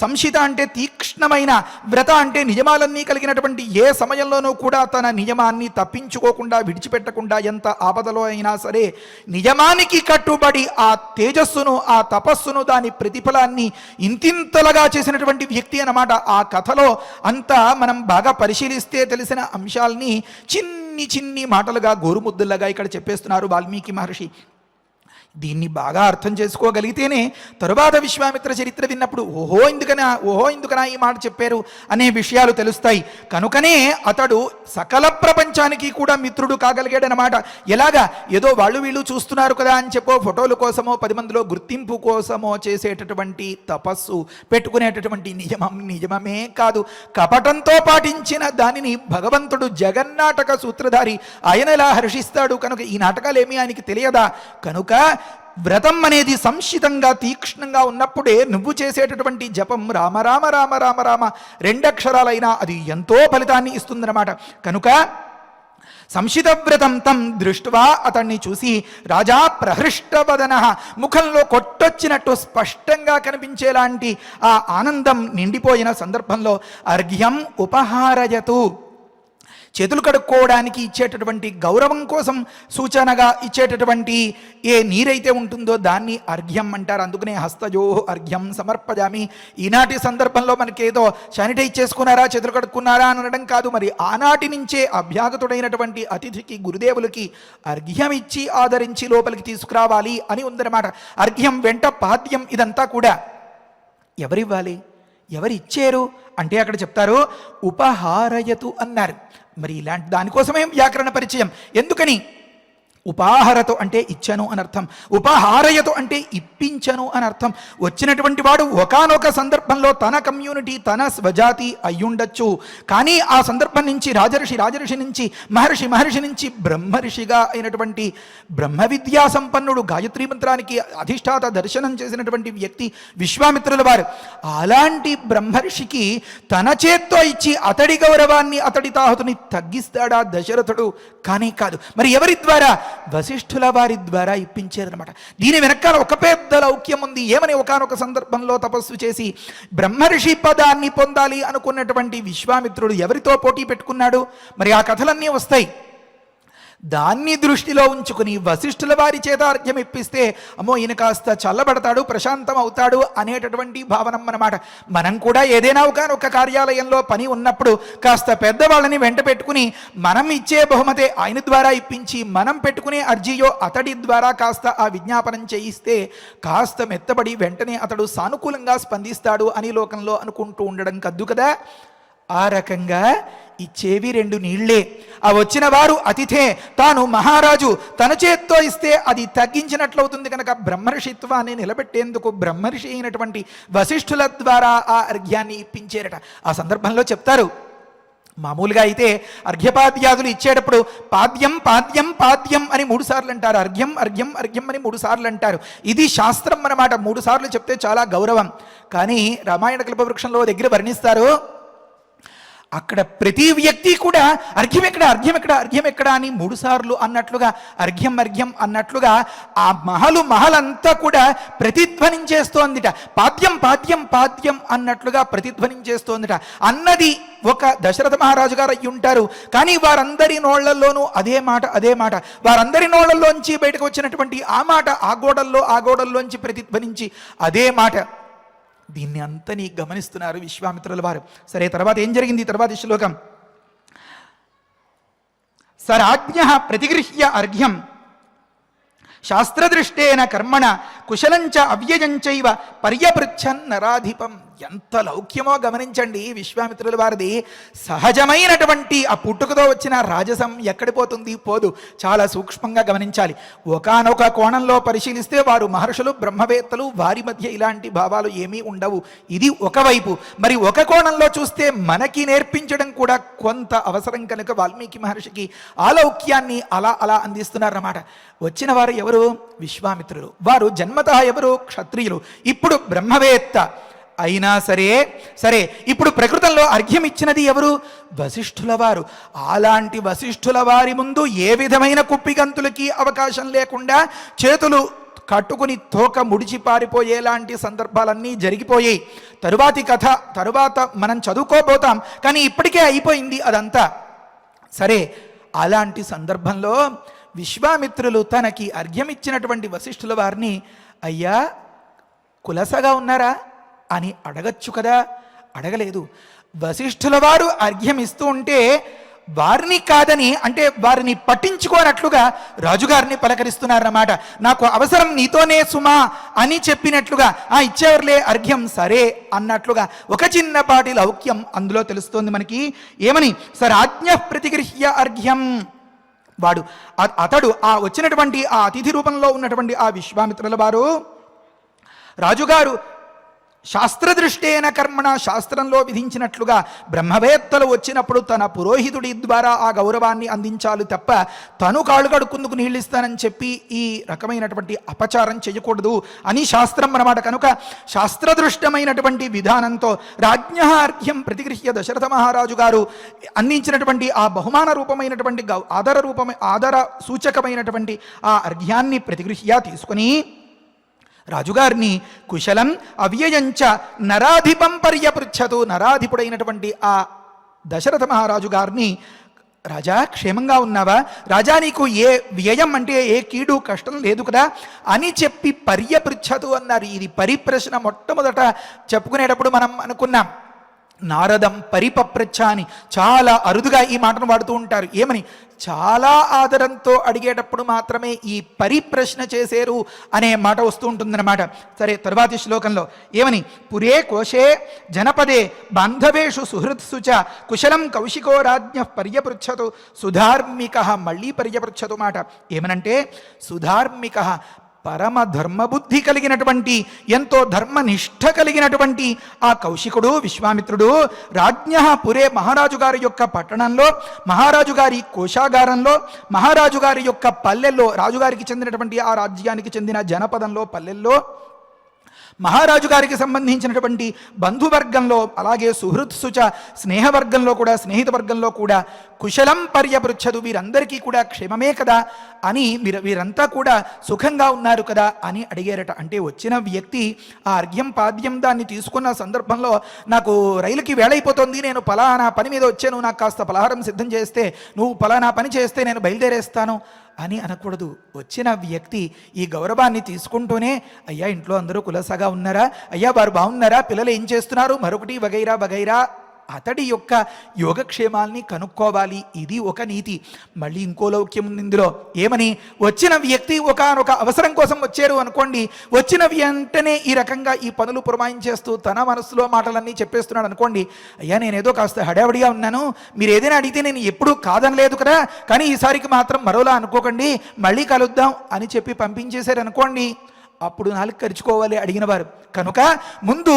సంశిత అంటే తీక్ష్ణమైన, వ్రత అంటే నియమాలన్నీ కలిగినటువంటి, ఏ సమయంలోనూ కూడా తన నియమాన్ని తప్పించుకోకుండా విడిచిపెట్టకుండా ఎంత ఆపదలో అయినా సరే నియమానికి కట్టుబడి ఆ తేజస్సును ఆ తపస్సును దాని ప్రతిఫలాన్ని ఇంతింతలుగా చేసినటువంటి వ్యక్తి అన్నమాట. ఆ కథలో అంతా మనం బాగా పరిశీలిస్తే తెలిసిన అంశాలని చిన్ని మాటలుగా గోరుముద్దులుగా ఇక్కడ చెప్పేస్తున్నారు వాల్మీకి మహర్షి. దీన్ని బాగా అర్థం చేసుకోగలిగితేనే తరువాత విశ్వామిత్ర చరిత్ర విన్నప్పుడు ఓహో ఎందుకనా ఈ మాట చెప్పారు అనే విషయాలు తెలుస్తాయి. కనుకనే అతడు సకల ప్రపంచానికి కూడా మిత్రుడు కాగలిగాడనమాట. ఎలాగా ఏదో వాళ్ళు వీళ్ళు చూస్తున్నారు కదా అని చెప్పో ఫోటోల కోసమో 10 మందిలో గుర్తింపు కోసమో చేసేటటువంటి తపస్సు పెట్టుకునేటటువంటి నియమమే కాదు, కపటంతో పాటించిన దానిని భగవంతుడు జగన్నాటక సూత్రధారి ఆయన ఎలా హర్షిస్తాడు. కనుక ఈ నాటకాలేమీ ఆయనకి తెలియదా? కనుక వ్రతం అనేది సంశితంగా తీక్ష్ణంగా ఉన్నప్పుడే నువ్వు చేసేటటువంటి జపం రామ రామ రామ రామ రామ 2 అక్షరాలైనా అది ఎంతో ఫలితాన్ని ఇస్తుందన్నమాట. కనుక సంశితవ్రతం తం దృష్ట్వా అతన్ని చూసి రాజా ప్రహృష్టవదన ముఖంలో కొట్టొచ్చినట్టు స్పష్టంగా కనిపించేలాంటి ఆ ఆనందం నిండిపోయిన సందర్భంలో అర్ఘ్యం ఉపహారయతు, చేతులు కడుక్కోవడానికి ఇచ్చేటటువంటి గౌరవం కోసం సూచనగా ఇచ్చేటటువంటి ఏ నీరైతే ఉంటుందో దాన్ని అర్ఘ్యం అంటారు. అందుకనే హస్తజో అర్ఘ్యం సమర్పజామి. ఈనాటి సందర్భంలో మనకేదో శానిటైజ్ చేసుకున్నారా, చేతులు కడుక్కున్నారా అని అనడం కాదు. మరి ఆనాటి నుంచే అభ్యాగతుడైనటువంటి అతిథికి గురుదేవులకి అర్ఘ్యం ఇచ్చి ఆదరించి లోపలికి తీసుకురావాలి అని ఉందన్నమాట. అర్ఘ్యం వెంట పాద్యం ఇదంతా కూడా ఎవరివ్వాలి, ఎవరిచ్చారు అంటే అక్కడ చెప్తారు ఉపహారయతు అన్నారు. మరి ఇలాంటి దానికోసమే వ్యాకరణ పరిచయం. ఎందుకని? ఉపాహరతో అంటే ఇచ్చను అనర్థం, ఉపహారయతో అంటే ఇప్పించను అనర్థం. వచ్చినటువంటి వాడు ఒకానొక సందర్భంలో తన కమ్యూనిటీ తన స్వజాతి అయ్యుండొచ్చు, కానీ ఆ సందర్భం నుంచి రాజర్షి నుంచి మహర్షి నుంచి బ్రహ్మర్షిగా అయినటువంటి బ్రహ్మ విద్యా సంపన్నుడు, గాయత్రీ మంత్రానికి అధిష్టాత దర్శనం చేసినటువంటి వ్యక్తి విశ్వామిత్రుల వారు. అలాంటి బ్రహ్మర్షికి తన చేత్తో ఇచ్చి అతడి గౌరవాన్ని అతడి తాహతుని తగ్గిస్తాడా దశరథుడు? కానీ కాదు. మరి ఎవరి ద్వారా? వశిష్ఠుల వారి ద్వారా ఇప్పించారనమాట. దీని వెనకాల ఒక పెద్ద లౌక్యం ఉంది. ఏమని? ఒకానొక సందర్భంలో తపస్సు చేసి బ్రహ్మర్షి పదాన్ని పొందాలి అనుకున్నటువంటి విశ్వామిత్రుడు ఎవరితో పోటీ పెట్టుకున్నాడు? మరి ఆ కథలన్నీ వస్తాయి. దాన్ని దృష్టిలో ఉంచుకుని వశిష్ఠుల వారి చేత అర్ఘ్యం ఇప్పిస్తే అమ్మో ఈయన కాస్త చల్లబడతాడు, ప్రశాంతం అవుతాడు అనేటటువంటి భావనం అన్నమాట. మనం కూడా ఏదైనా ఒక కార్యాలయంలో పని ఉన్నప్పుడు కాస్త పెద్దవాళ్ళని వెంట పెట్టుకుని మనం ఇచ్చే బహుమతే ఆయన ద్వారా ఇప్పించి మనం పెట్టుకునే అర్జీయో అతడి ద్వారా కాస్త ఆ విజ్ఞాపనం చేయిస్తే కాస్త మెత్తబడి వెంటనే అతడు సానుకూలంగా స్పందిస్తాడు అని లోకంలో అనుకుంటూ ఉండడం కద్దు కదా. ఆ రకంగా ఇచ్చేవి 2 నీళ్లే. ఆ వచ్చిన వారు అతిథే, తాను మహారాజు, తన చేత్తో ఇస్తే అది తగ్గించినట్లవుతుంది కనుక బ్రహ్మర్షిత్వాన్ని నిలబెట్టేందుకు బ్రహ్మర్షి అయినటువంటి వశిష్ఠుల ద్వారా ఆ అర్ఘ్యాన్ని ఇప్పించేరట. ఆ సందర్భంలో చెప్తారు, మామూలుగా అయితే అర్ఘ్యపాద్యాదులు ఇచ్చేటప్పుడు పాద్యం పాద్యం పాద్యం అని 3 సార్లు అంటారు, అర్ఘ్యం అర్ఘ్యం అర్ఘ్యం అని 3 సార్లు అంటారు. ఇది శాస్త్రం అన్నమాట. 3 సార్లు చెప్తే చాలా గౌరవం. కానీ రామాయణ కల్పవృక్షంలో దగ్గర వర్ణిస్తారు, అక్కడ ప్రతి వ్యక్తి కూడా అర్ఘ్యం ఎక్కడ అర్ఘ్యం ఎక్కడ అర్ఘ్యం ఎక్కడ అని 3 సార్లు అన్నట్లుగా, అర్ఘ్యం అర్ఘ్యం అన్నట్లుగా ఆ మహలంతా కూడా ప్రతిధ్వనించేస్తోందిట. పాద్యం పాద్యం పాద్యం అన్నట్లుగా ప్రతిధ్వనించేస్తోందిట. అన్నది ఒక దశరథ మహారాజు గారు అయ్యి ఉంటారు. కానీ వారందరి నోళ్లలోనూ అదే మాట, వారందరి నోళ్లలోంచి బయటకు వచ్చినటువంటి ఆ మాట ఆ గోడల్లోంచి ప్రతిధ్వనించి అదే మాట. దీన్ని అంతని గమనిస్తున్నారు విశ్వామిత్రుల వారు. సరే, తర్వాత ఏం జరిగింది? తర్వాతి శ్లోకం, సరాజ్ఞ ప్రతిగృహ్య అర్ఘ్యం శాస్త్రదృష్టేన కర్మణ కుశలంచ అవ్యయంచైవ పర్యపృచ్ఛన్ నరాధిపం. ఎంత లౌక్యమో గమనించండి విశ్వామిత్రుల వారిది. సహజమైనటువంటి ఆ పుట్టుకతో వచ్చిన రాజసం ఎక్కడి పోతుంది? పోదు. చాలా సూక్ష్మంగా గమనించాలి. ఒకానొక కోణంలో పరిశీలిస్తే వారు మహర్షులు, బ్రహ్మవేత్తలు, వారి మధ్య ఇలాంటి భావాలు ఏమీ ఉండవు. ఇది ఒకవైపు. మరి ఒక కోణంలో చూస్తే మనకి నేర్పించడం కూడా కొంత అవసరం కనుక వాల్మీకి మహర్షికి ఆ లౌక్యాన్ని అలా అలా అందిస్తున్నారన్నమాట. వచ్చిన వారు ఎవరు? విశ్వామిత్రులు. వారు జన్మతః ఎవరు? క్షత్రియులు. ఇప్పుడు బ్రహ్మవేత్త అయినా సరే ఇప్పుడు ప్రకృతంలో అర్ఘ్యం ఇచ్చినది ఎవరు? వశిష్ఠుల వారు. అలాంటి వశిష్ఠుల వారి ముందు ఏ విధమైన కుప్పిగంతులకి అవకాశం లేకుండా చేతులు కట్టుకుని తోక ముడిచి పారిపోయేలాంటి సందర్భాలన్నీ జరిగిపోయాయి. తరువాతి కథ తరువాత మనం చదువుకోబోతాం, కానీ ఇప్పటికే అయిపోయింది అదంతా. సరే, అలాంటి సందర్భంలో విశ్వామిత్రులు తనకి అర్ఘ్యమిచ్చినటువంటి వశిష్ఠుల వారిని, అయ్యా కులసగా ఉన్నారా అని అడగచ్చు కదా. అడగలేదు. వశిష్ఠుల వారు అర్ఘ్యం ఇస్తూ ఉంటే వారిని కాదని, అంటే వారిని పట్టించుకోనట్లుగా రాజుగారిని పలకరిస్తున్నారన్నమాట. నాకు అవసరం నీతోనే సుమా అని చెప్పినట్లుగా, ఇచ్చేవర్లే అర్ఘ్యం సరే అన్నట్లుగా ఒక చిన్నపాటి లౌక్యం అందులో తెలుస్తోంది మనకి. ఏమని? సరాజ్ఞ ప్రతిగృహ్య అర్ఘ్యం. అతడు ఆ వచ్చినటువంటి ఆ అతిథి రూపంలో ఉన్నటువంటి ఆ విశ్వామిత్రుల వారు, రాజుగారు శాస్త్రదృష్టేన కర్మణ, శాస్త్రంలో విధించినట్లుగా బ్రహ్మవేత్తలు వచ్చినప్పుడు తన పురోహితుడి ద్వారా ఆ గౌరవాన్ని అందించాలి తప్ప తను కాళ్ళు కడుక్కుందుకు నీళ్ళు ఇస్తానని చెప్పి ఈ రకమైనటువంటి అపచారం చేయకూడదు అని శాస్త్రం అన్నమాట. కనుక శాస్త్రదృష్టమైనటువంటి విధానంతో రాజ్ఞ అర్ఘ్యం ప్రతిగృహ్య దశరథ మహారాజు గారు అందించినటువంటి ఆ బహుమాన రూపమైనటువంటి ఆదర సూచకమైనటువంటి ఆ అర్ఘ్యాన్ని ప్రతిగృహ్య తీసుకుని రాజుగారిని కుశలం అవ్యయంచ నరాధిపం పర్యపృచ్ఛతు. నరాధిపుడైనటువంటి ఆ దశరథ మహారాజు గారిని, రాజా క్షేమంగా ఉన్నావా? రాజా నీకు ఏ వ్యయం అంటే ఏ కీడు కష్టం లేదు కదా అని చెప్పి పర్యపృచ్ఛతు అన్నారు. ఇది పరిప్రశ్న. మొట్టమొదట చెప్పుకునేటప్పుడు మనం అనుకున్నాం, నారదం పరిపప్రచ్ఛ అని చాలా అరుదుగా ఈ మాటను వాడుతూ ఉంటారు. ఏమని? చాలా ఆదరంతో అడిగేటప్పుడు మాత్రమే ఈ పరిప్రశ్న చేసేరు అనే మాట వస్తూ ఉంటుందన్నమాట. సరే, తరువాతి శ్లోకంలో ఏమని? పురే కోశే జనపదే బాంధవేషు సుహృత్సు చ కుశలం కౌశికో రాజ్ఞ పర్యపృచ్ఛతు సుధార్మిక. మళ్ళీ పర్యపృచ్ఛతు మాట. ఏమనంటే సుధార్మిక, పరమ ధర్మబుద్ధి కలిగినటువంటి, ఎంతో ధర్మనిష్ట కలిగినటువంటి ఆ కౌశికుడు విశ్వామిత్రుడు రాజ్ఞ పురే, మహారాజు గారి యొక్క పట్టణంలో, మహారాజు గారి కోశాగారంలో, మహారాజు గారి యొక్క పల్లెల్లో, రాజుగారికి చెందినటువంటి ఆ రాజ్యానికి చెందిన జనపదంలో, పల్లెల్లో, మహారాజు గారికి సంబంధించినటువంటి బంధువర్గంలో, అలాగే సుహృత్సుచ స్నేహవర్గంలో కూడా, స్నేహిత వర్గంలో కూడా కుశలం పర్యపృచ్ఛదు. వీరందరికీ కూడా క్షేమమే కదా అని, వీరంతా కూడా సుఖంగా ఉన్నారు కదా అని అడిగారట. అంటే వచ్చిన వ్యక్తి ఆ అర్ఘ్యం పాద్యం దాన్ని తీసుకున్న సందర్భంలో, నాకు రైలుకి వేళైపోతుంది, నేను పలానా పని మీద వచ్చాను, నాకు కాస్త పలహారం సిద్ధం చేస్తే, నువ్వు పలానా పని చేస్తే నేను బయలుదేరేస్తాను అని అనకూడదు. వచ్చిన వ్యక్తి ఈ గౌరవాన్ని తీసుకుంటూనే, అయ్యా ఇంట్లో అందరూ కులసగా ఉన్నారా? అయ్యా వారు బాగున్నారా? పిల్లలు ఏం చేస్తున్నారు? మరొకటి వగైరా వగైరా అతడి యొక్క యోగక్షేమాల్ని కనుక్కోవాలి. ఇది ఒక నీతి. మళ్ళీ ఇంకో లౌక్యం ఉంది ఇందులో. ఏమని, వచ్చిన వ్యక్తి ఒకానొక అవసరం కోసం వచ్చారు అనుకోండి, వచ్చిన వెంటనే ఈ రకంగా ఈ పనులు పురమాయించేస్తూ తన మనసులో మాటలన్నీ చెప్పేస్తున్నాడు అనుకోండి, అయ్యా నేనేదో కాస్త హడావిడిగా ఉన్నాను, మీరు ఏదైనా అడిగితే నేను ఎప్పుడూ కాదనలేదు కదా, కానీ ఈసారికి మాత్రం మరోలా అనుకోకండి, మళ్ళీ కలుద్దాం అని చెప్పి పంపించేశారు అనుకోండి, అప్పుడు నాలుగు ఖర్చుకోవాలి అడిగిన వారు. కనుక ముందు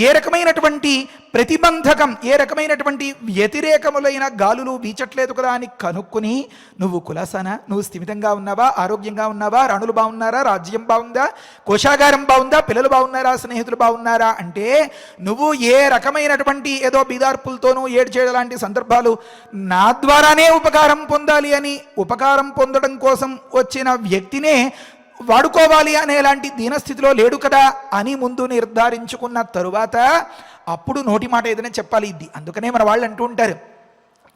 ఏ రకమైనటువంటి ప్రతిబంధకం, ఏ రకమైనటువంటి వ్యతిరేకములైన గాలులు వీచట్లేదు కదా అని కనుక్కుని, నువ్వు కులాసానా, నువ్వు స్థిమితంగా ఉన్నావా, ఆరోగ్యంగా ఉన్నావా, రాణులు బాగున్నారా, రాజ్యం బాగుందా, కోశాగారం బాగుందా, పిల్లలు బాగున్నారా, స్నేహితులు బాగున్నారా అంటే, నువ్వు ఏ రకమైనటువంటి ఏదో బీదార్పులతోనూ ఏడ్చేయడం లాంటి సందర్భాలు నా ద్వారానే ఉపకారం పొందాలి అని ఉపకారం పొందడం కోసం వచ్చిన వ్యక్తినే వాడుకోవాలి అనేలాంటి దీనస్థితిలో లేడు కదా అని ముందు నిర్ధారించుకున్న తరువాత అప్పుడు నోటి మాట ఏదైనా చెప్పాలి. ఇది అందుకనే మన వాళ్ళు అంటూ ఉంటారు,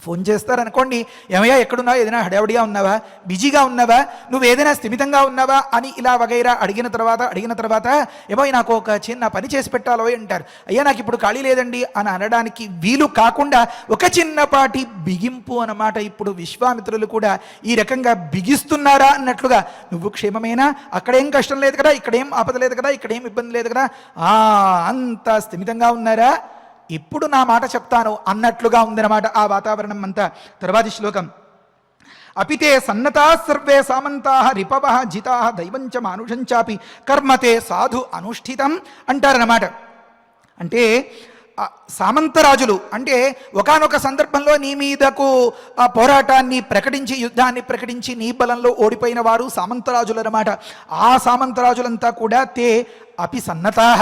ఫోన్ చేస్తారనుకోండి, ఏమయ్యా ఎక్కడున్నావా, ఏదైనా హడావిడిగా ఉన్నావా, బిజీగా ఉన్నావా, నువ్వు ఏదైనా స్థిమితంగా ఉన్నావా అని ఇలా వగైరా అడిగిన తర్వాత ఏమో నాకు ఒక చిన్న పని చేసి పెట్టాలో అంటారు. అయ్యా నాకు ఇప్పుడు ఖాళీ లేదండి అని అనడానికి వీలు కాకుండా ఒక చిన్నపాటి బిగింపు అన్నమాట. ఇప్పుడు విశ్వామిత్రులు కూడా ఈ రకంగా బిగిస్తున్నారా అన్నట్లుగా, నువ్వు క్షేమమేనా, అక్కడేం కష్టం లేదు కదా, ఇక్కడేం ఆపద లేదు కదా, ఇక్కడేం ఇబ్బంది లేదు కదా, అంత స్థిమితంగా ఉన్నారా, ఇప్పుడు నా మాట చెప్తాను అన్నట్లుగా ఉందన్నమాట ఆ వాతావరణం అంతా. తర్వాతి శ్లోకం, అపితే సన్నతా సర్వే సామంతా రిపవ జితా దైవంచ మానుషంచాపి కర్మతే సాధు అనుష్ఠితం అంటారన్నమాట. అంటే సామంతరాజులు అంటే ఒకానొక సందర్భంలో నీ మీదకు ఆ పోరాటాన్ని ప్రకటించి, యుద్ధాన్ని ప్రకటించి నీ బలంలో ఓడిపోయిన వారు సామంతరాజులు అన్నమాట. ఆ సామంతరాజులంతా కూడా తే అపి సన్నతాహ,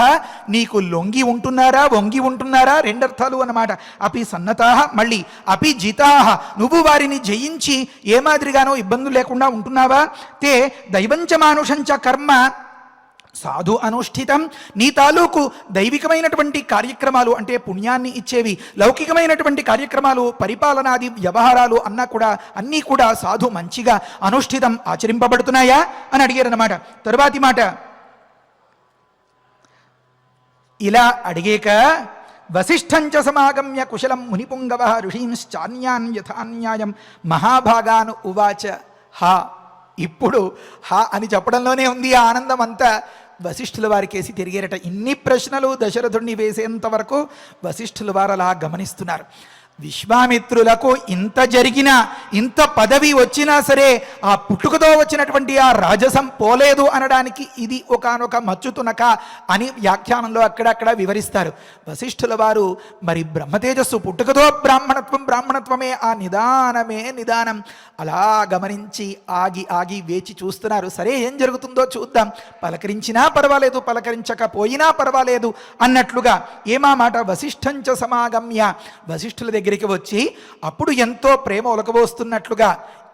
నీకు లొంగి ఉంటున్నారా, వంగి ఉంటున్నారా, రెండర్థాలు అన్నమాట. అపి సన్నతాహ, మళ్ళీ అపి జితాహ, నువ్వు వారిని జయించి ఏ మాదిరిగానో ఇబ్బందులు లేకుండా ఉంటున్నావా. తే దైవంచ మానుషంచ కర్మ సాధు అనుష్ఠితం, నీ తాలూకు దైవికమైనటువంటి కార్యక్రమాలు అంటే పుణ్యాన్ని ఇచ్చేవి, లౌకికమైనటువంటి కార్యక్రమాలు, పరిపాలనాది వ్యవహారాలు అన్నీ కూడా సాధు మంచిగా అనుష్ఠితం ఆచరింపబడుతున్నాయా అని అడిగారన్నమాట. తరువాతి మాట, ఇలా అడిగేక వసిష్ఠంచ సమాగమ్య కుశలం మునిపుంగవ ఋషీంశ్చాన్యాన్ యథాన్యాయం మహాభాగాను ఉవాచ. హా, ఇప్పుడు హా అని చెప్పడంలోనే ఉంది ఆ ఆనందం అంతా. వశిష్ఠుల వారికేసి తిరిగేరట. ఇన్ని ప్రశ్నలు దశరథుడిని వేసేంత వరకు వశిష్ఠుల వారు అలా గమనిస్తున్నారు. విశ్వామిత్రులకు ఇంత జరిగినా, ఇంత పదవి వచ్చినా సరే ఆ పుట్టుకతో వచ్చినటువంటి ఆ రాజసం పోలేదు అనడానికి ఇది ఒకానొక మచ్చుతునక అని వ్యాఖ్యానంలో అక్కడక్కడ వివరిస్తారు. వశిష్ఠుల వారు మరి బ్రహ్మతేజస్సు, పుట్టుకతో బ్రాహ్మణత్వమే ఆ నిదానం అలా గమనించి ఆగి ఆగి వేచి చూస్తున్నారు. సరే ఏం జరుగుతుందో చూద్దాం, పలకరించినా పర్వాలేదు, పలకరించకపోయినా పర్వాలేదు అన్నట్లుగా. ఏమా మాట, వశిష్ఠంచ సమాగమ్య, వశిష్ఠుల దగ్గరికి వచ్చి అప్పుడు ఎంతో ప్రేమ ఒలకబోస్తున్నట్లుగా.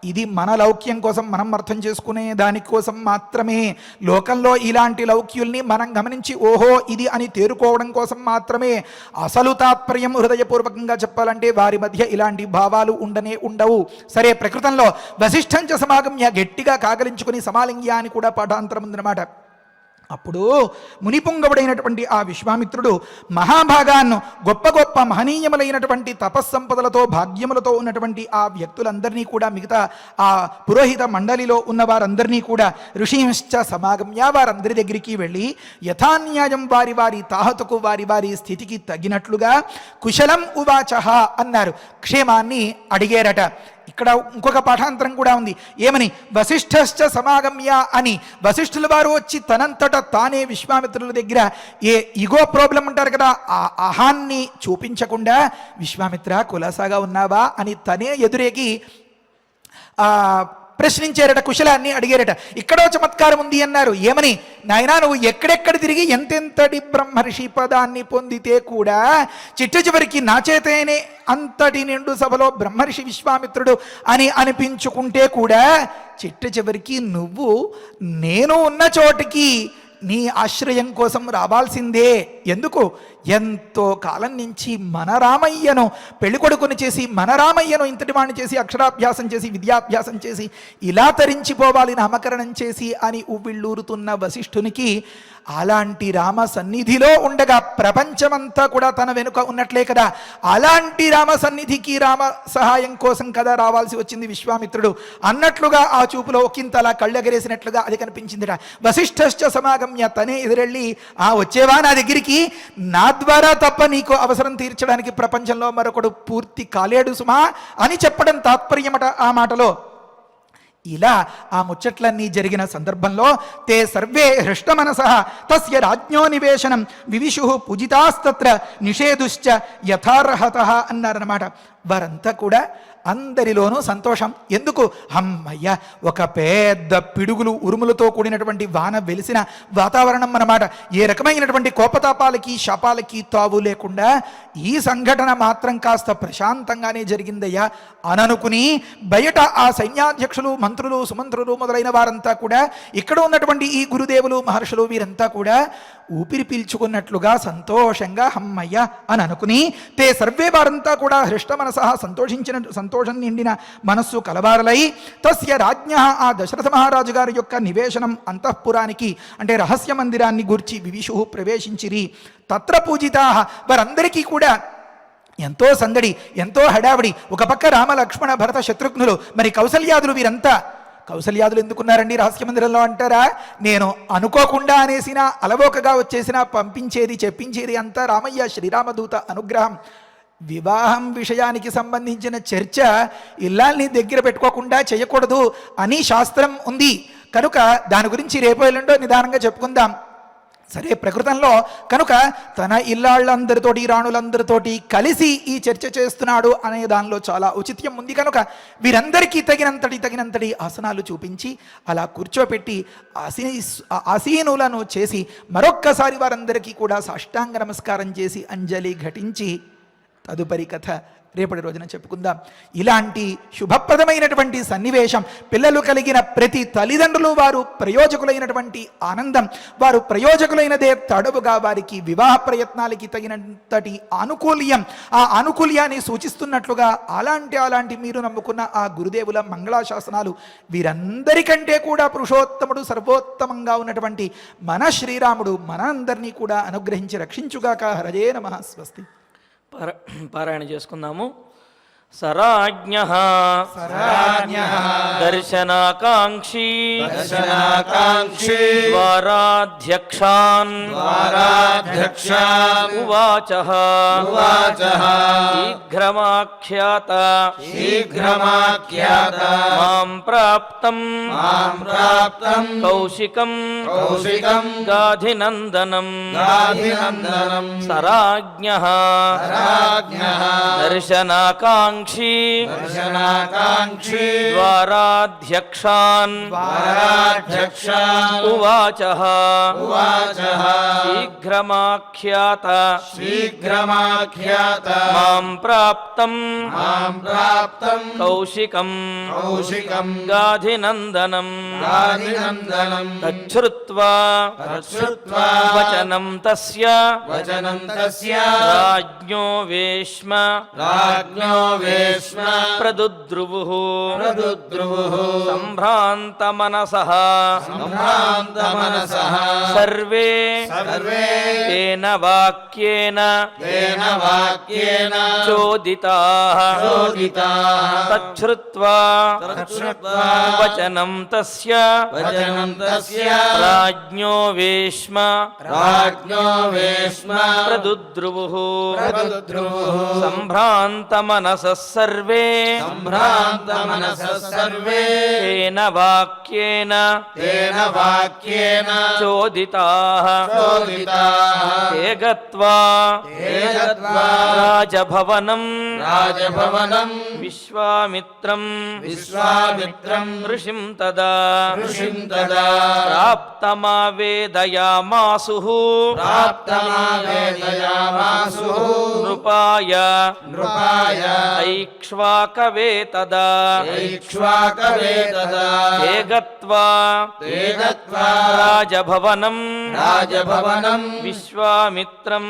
ఇది మన లౌక్యం కోసం మనం అర్థం చేసుకునే దానికోసం మాత్రమే. లోకంలో ఇలాంటి లౌక్యుల్ని మనం గమనించి ఓహో ఇది అని తేరుకోవడం కోసం మాత్రమే. అసలు తాత్పర్యం హృదయపూర్వకంగా చెప్పాలంటే వారి మధ్య ఇలాంటి భావాలు ఉండవు. సరే, ప్రకృతంలో వశిష్ఠంచ సమాగమ్య గట్టిగా కాగలించుకుని సమాలింగ్య అని కూడా పాఠాంతరం ఉందన్నమాట. అప్పుడు మునిపుంగవుడైనటువంటి ఆ విశ్వామిత్రుడు మహాభాగాన్ని, గొప్ప గొప్ప మహనీయములైనటువంటి తపస్సంపదలతో భాగ్యములతో ఉన్నటువంటి ఆ వ్యక్తులందరినీ కూడా, మిగతా ఆ పురోహిత మండలిలో ఉన్న వారందరినీ కూడా ఋషింశ్చ సమాగమ్య, వారందరి దగ్గరికి వెళ్ళి యథాన్యాయం వారి వారి తాహతుకు, వారి వారి స్థితికి తగినట్లుగా కుశలం ఉవాచహ అన్నారు. క్షేమాన్ని అడిగేరట. ఇక్కడ ఇంకొక పాఠాంతరం కూడా ఉంది. ఏమని, వశిష్ఠశ్చ సమాగమ్య అని వశిష్ఠుల వారు వచ్చి తనంతట తానే విశ్వామిత్రుల దగ్గర ఏ ఇగో ప్రాబ్లం అంటారు కదా, ఆ అహాన్ని చూపించకుండా విశ్వామిత్ర కులాసాగా ఉన్నావా అని తనే ఎదురేగి ప్రశ్నించారట, కుశలాన్ని అడిగారట. ఇక్కడో చమత్కారం ఉంది అన్నారు. ఏమని, నాయనా నువ్వు ఎక్కడెక్కడ తిరిగి ఎంతెంతటి బ్రహ్మర్షి పదాన్ని పొందితే కూడా చిట్ట చివరికి నా చేతనే అంతటి నిండు సభలో బ్రహ్మర్షి విశ్వామిత్రుడు అని అనిపించుకుంటే కూడా చిట్ట చివరికి నువ్వు నేను ఉన్న చోటికి నీ ఆశ్రయం కోసం రావాల్సిందే. ఎందుకు? ఎంతో కాలం నుంచి మన రామయ్యను పెళ్ళికొడుకుని చేసి, మన రామయ్యను ఇంతటి వాణ్ణి చేసి, అక్షరాభ్యాసం చేసి, విద్యాభ్యాసం చేసి, ఇలా తరించిపోవాలి నామకరణం చేసి అని ఉవ్విళ్ళూరుతున్న వశిష్ఠునికి అలాంటి రామ సన్నిధిలో ఉండగా ప్రపంచమంతా కూడా తన వెనుక ఉన్నట్లే కదా, అలాంటి రామ సన్నిధికి రామ సహాయం కోసం కదా రావాల్సి వచ్చింది విశ్వామిత్రుడు అన్నట్లుగా ఆ చూపులో ఒకంతలా కళ్ళెగరేసినట్లుగా అది కనిపించిందిట. వశిష్ఠశ్చ సమాగమ్య, తనే ఎదురెళ్ళి, వచ్చేవా నా దగ్గరికి, నా ద్వారా తప్ప నీకు అవసరం తీర్చడానికి ప్రపంచంలో మరొకడు పూర్తి కాలేడు సుమా అని చెప్పడం తాత్పర్యమట ఆ మాటలో. ఇలా ఆ ముచ్చట్లన్నీ జరిగిన సందర్భంలో తే సర్వే హృష్టమనసః తస్య రాజ్ఞో నివేశనం వివిషు పూజితాస్తత్ర నిషేధుశ్చ యథార్హతః అన్నారన్నమాట. వారంతా కూడా అందరిలోనూ సంతోషం. ఎందుకు? అమ్మయ్య, ఒక పెద్ద పిడుగులు ఉరుములతో కూడినటువంటి వాన వెలిసిన వాతావరణం అన్నమాట. ఏ రకమైనటువంటి కోపతాపాలకి శాపాలకి తావు లేకుండా ఈ సంఘటన మాత్రం కాస్త ప్రశాంతంగానే జరిగిందయ్యా అననుకుని బయట ఆ సైన్యాధ్యక్షులు, మంత్రులు, సుమంత్రులు మొదలైన వారంతా కూడా, ఇక్కడ ఉన్నటువంటి ఈ గురుదేవులు, మహర్షులు వీరంతా కూడా ఊపిరి పీల్చుకున్నట్లుగా సంతోషంగా అమ్మయ్య అని అనుకుని తే సర్వే వారంతా కూడా హృష్టమనసః సంతోషం నిండిన మనస్సు కలబారలై తస్య రాజ్ఞ ఆ దశరథ మహారాజు గారి యొక్క నివేశనం అంతఃపురానికి అంటే రహస్య మందిరాన్ని గూర్చి వివిషు ప్రవేశించిరి. తత్ర పూజితా, వారందరికీ కూడా ఎంతో సందడి, ఎంతో హడావిడి. ఒక పక్క రామ, లక్ష్మణ, భరత, శత్రుఘ్నులు, మరి కౌసల్యాదులు వీరంతా. కౌసల్యాదులు ఎందుకున్నారండి రహస్య మందిరంలో అంటారా? నేను అనుకోకుండా అనేసినా, అలవోకగా వచ్చేసినా పంపించేది, చెప్పించేది అంతా రామయ్య, శ్రీరామదూత అనుగ్రహం. వివాహం విషయానికి సంబంధించిన చర్చ ఇల్లాల్ని దగ్గర పెట్టుకోకుండా చేయకూడదు అని శాస్త్రం ఉంది కనుక దాని గురించి రేపో ఎల్లుండో నిదానంగా చెప్పుకుందాం. సరే, ప్రకృతంలో కనుక తన ఇల్లాళ్ళందరితోటి, రాణులందరితోటి కలిసి ఈ చర్చ చేస్తున్నాడు అనే దానిలో చాలా ఔచిత్యం ఉంది కనుక వీరందరికీ తగినంతటి ఆసనాలు చూపించి అలా కూర్చోపెట్టి ఆసీనులను చేసి మరొక్కసారి వారందరికీ కూడా సాష్టాంగ నమస్కారం చేసి అంజలి ఘటించి తదుపరి కథ రేపటి రోజున చెప్పుకుందాం. ఇలాంటి శుభప్రదమైనటువంటి సన్నివేశం, పిల్లలు కలిగిన ప్రతి తల్లిదండ్రులు వారు ప్రయోజకులైనటువంటి ఆనందం, వారు ప్రయోజకులైనదే తడవుగా వారికి వివాహ ప్రయత్నాలకి తగినంతటి ఆనుకూల్యం, ఆ ఆనుకూల్యాన్ని సూచిస్తున్నట్లుగా అలాంటి మీరు నమ్ముకున్న ఆ గురుదేవుల మంగళాశాసనాలు వీరందరికంటే కూడా పురుషోత్తముడు, సర్వోత్తమంగా ఉన్నటువంటి మన శ్రీరాముడు మన అందరినీ కూడా అనుగ్రహించి రక్షించుగాక. హరజే నమః. స్వస్తి. పారాయణ చేసుకుందాము. సరాజ్ఞః దర్శనాకాంక్షీ ద్వారాధ్యక్షాన్ ఉవాచః శీఘ్రమాఖ్యాత మాం ప్రాప్తం కౌశికం గాధినందనం సరాజ్ఞః దర్శనాకాంక్షీ ద్వారాధ్యక్షాన్ ఉవాచః శీఘ్రమాఖ్యాత మాం ప్రాప్తం కౌశికం గాధినందనం తచ్ఛ్రుత్వా వచనం తస్య రాజ్ఞో వేష్మ ప్రదుద్రువుః సంభ్రాంతమనసః సర్వే తేన వాక్యేన చోదితాః తచ్ఛ్రుత్వా వచనం తస్య రాజ్ఞో వేష్మ ప్రదుద్రువుః సంభ్రాంతమనసః సర్వే తేన వాక్యేన చోదితాః తే గత్వా రాజభవనం విశ్వామిత్రం ఋషిం తదా ప్రాప్తమావేదయామాసుః నృపాయ ऐक्ष्वाकवे तदा ऐक्ष्वाकवे तदा ते गत्वा ते गत्वा राजभवनं विश्वामित्रं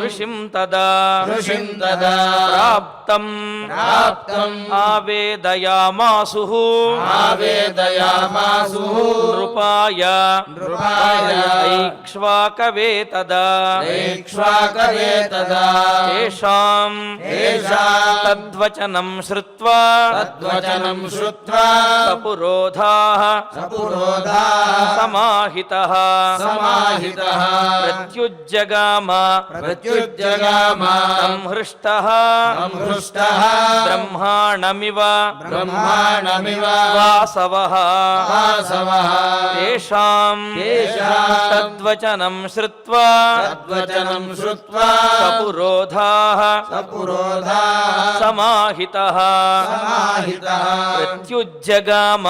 ऋषिं तदा प्राप्तं आवेदयामासुः नृपाय ऐक्ष्वाकवे तदा तेषां तद्वचनं श्रुत्वा सपुरोधाः समाहितः प्रत्युज्जगाम तं हृष्टः ब्रह्माणमिव वासवः तेषां तद्वचनं श्रुत्वा सपुरोधाः समाहितः प्रत्युज्जगाम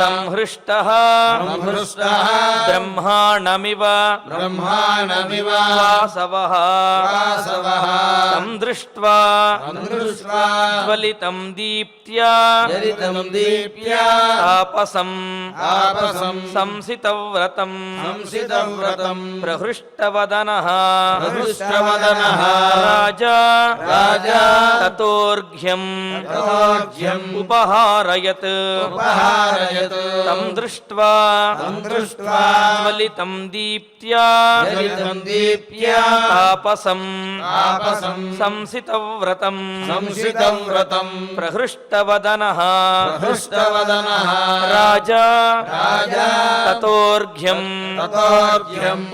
तं हृष्टः ब्रह्माणमिव वासवः तं दृष्ट्वा ज्वलितं दीप्त्या तापसं संसितव्रतं प्रहृष्टवदनः राजा ततोर्घ्यम् उपहारयत् तं दृष्ट्वा ज्वलितं दीप्त्या तापसं संसितव्रतं प्रहृष्टवदनः राजा ततोर्घ्यम्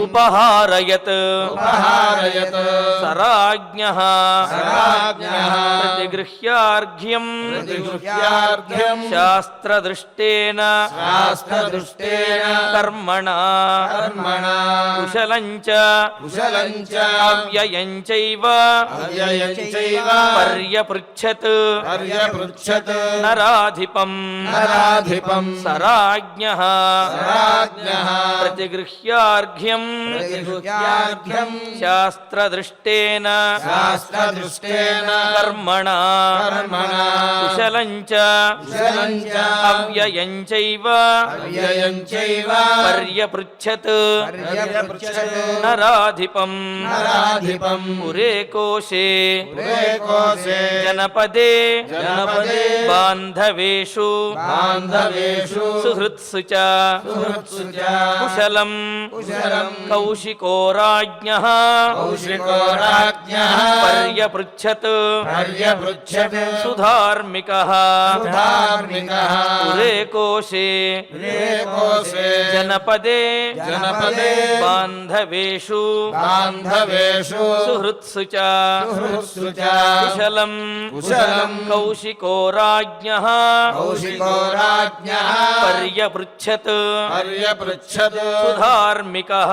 उपहारयत् सराज्ञः प्रतिगृह्यार्घ्यम् शास्त्रदृष्टेन कर्मणा कुशलञ्च अव्ययञ्चैव पर्यपृच्छत् नराधिपम् सराज्ञः प्रतिगृह्यार्घ्यम् शास्त्रदृष्टेन कर्मणा कुशलञ्च अव्ययञ्चैव पर्यपृच्छत् नराधिपम् पुरेकोशे जनपदे बान्धवेषु सुहृत्सु च कुशलं कौशिको राज्ञः पर्यपृच्छत् सुधार्मिकः पुरेकोशे जनपदे बान्धवेषु सुहृत्सु च कुशलं कौशिको राज्ञः पर्यपृच्छत् सुधार्मिकः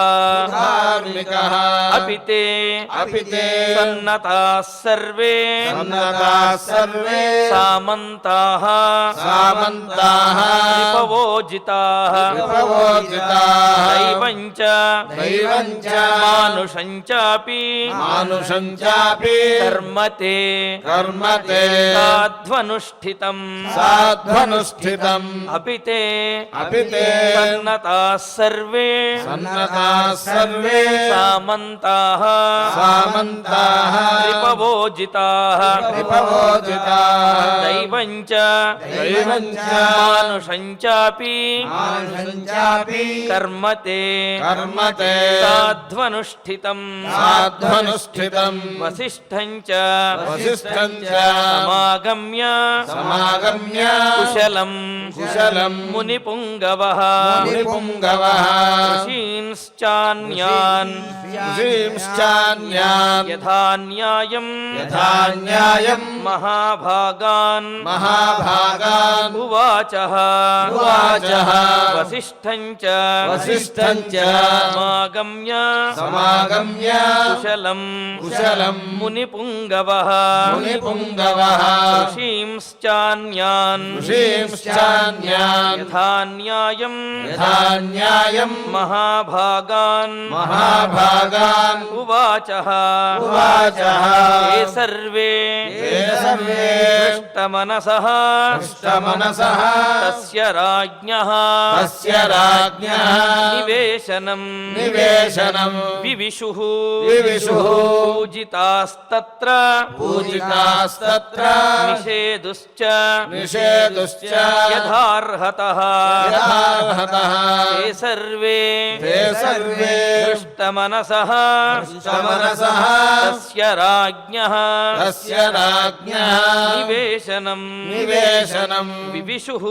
अपि ते सन्नताः सर्वे सामन्ताः रिपवोजिताः दैवञ्च मानुषञ्चापि कर्मते साध्वनुष्ठितम् अपि ते सन्नताः सर्वे सामन्ताः रिपवोजिताः दैवञ्च मानुषञ्चापि कर्मते साध्वनुष्ठितम् वसिष्ठञ्च समागम्य कुशलं मुनिपुङ्गवः ऋषींश्चान्यान् यथा न्यायम् महाभागान् उवाचः वसिष्ठञ्च च సమాగమ్య కుశలం మునిపుంగవః ఋషీంశ్చాన్యాన్ యథా న్యాయం మహాభాగాన్ ఉవాచః ఏ సర్వే హృష్టమనసః తస్య రాజ్ఞః నివేశనం వివిషుః పూజితాస్తత్ర నిషేదుశ్చ యథార్హతః ते सर्वे हृष्टमनसः तस्य राज्ञः निवेशनं विविशुः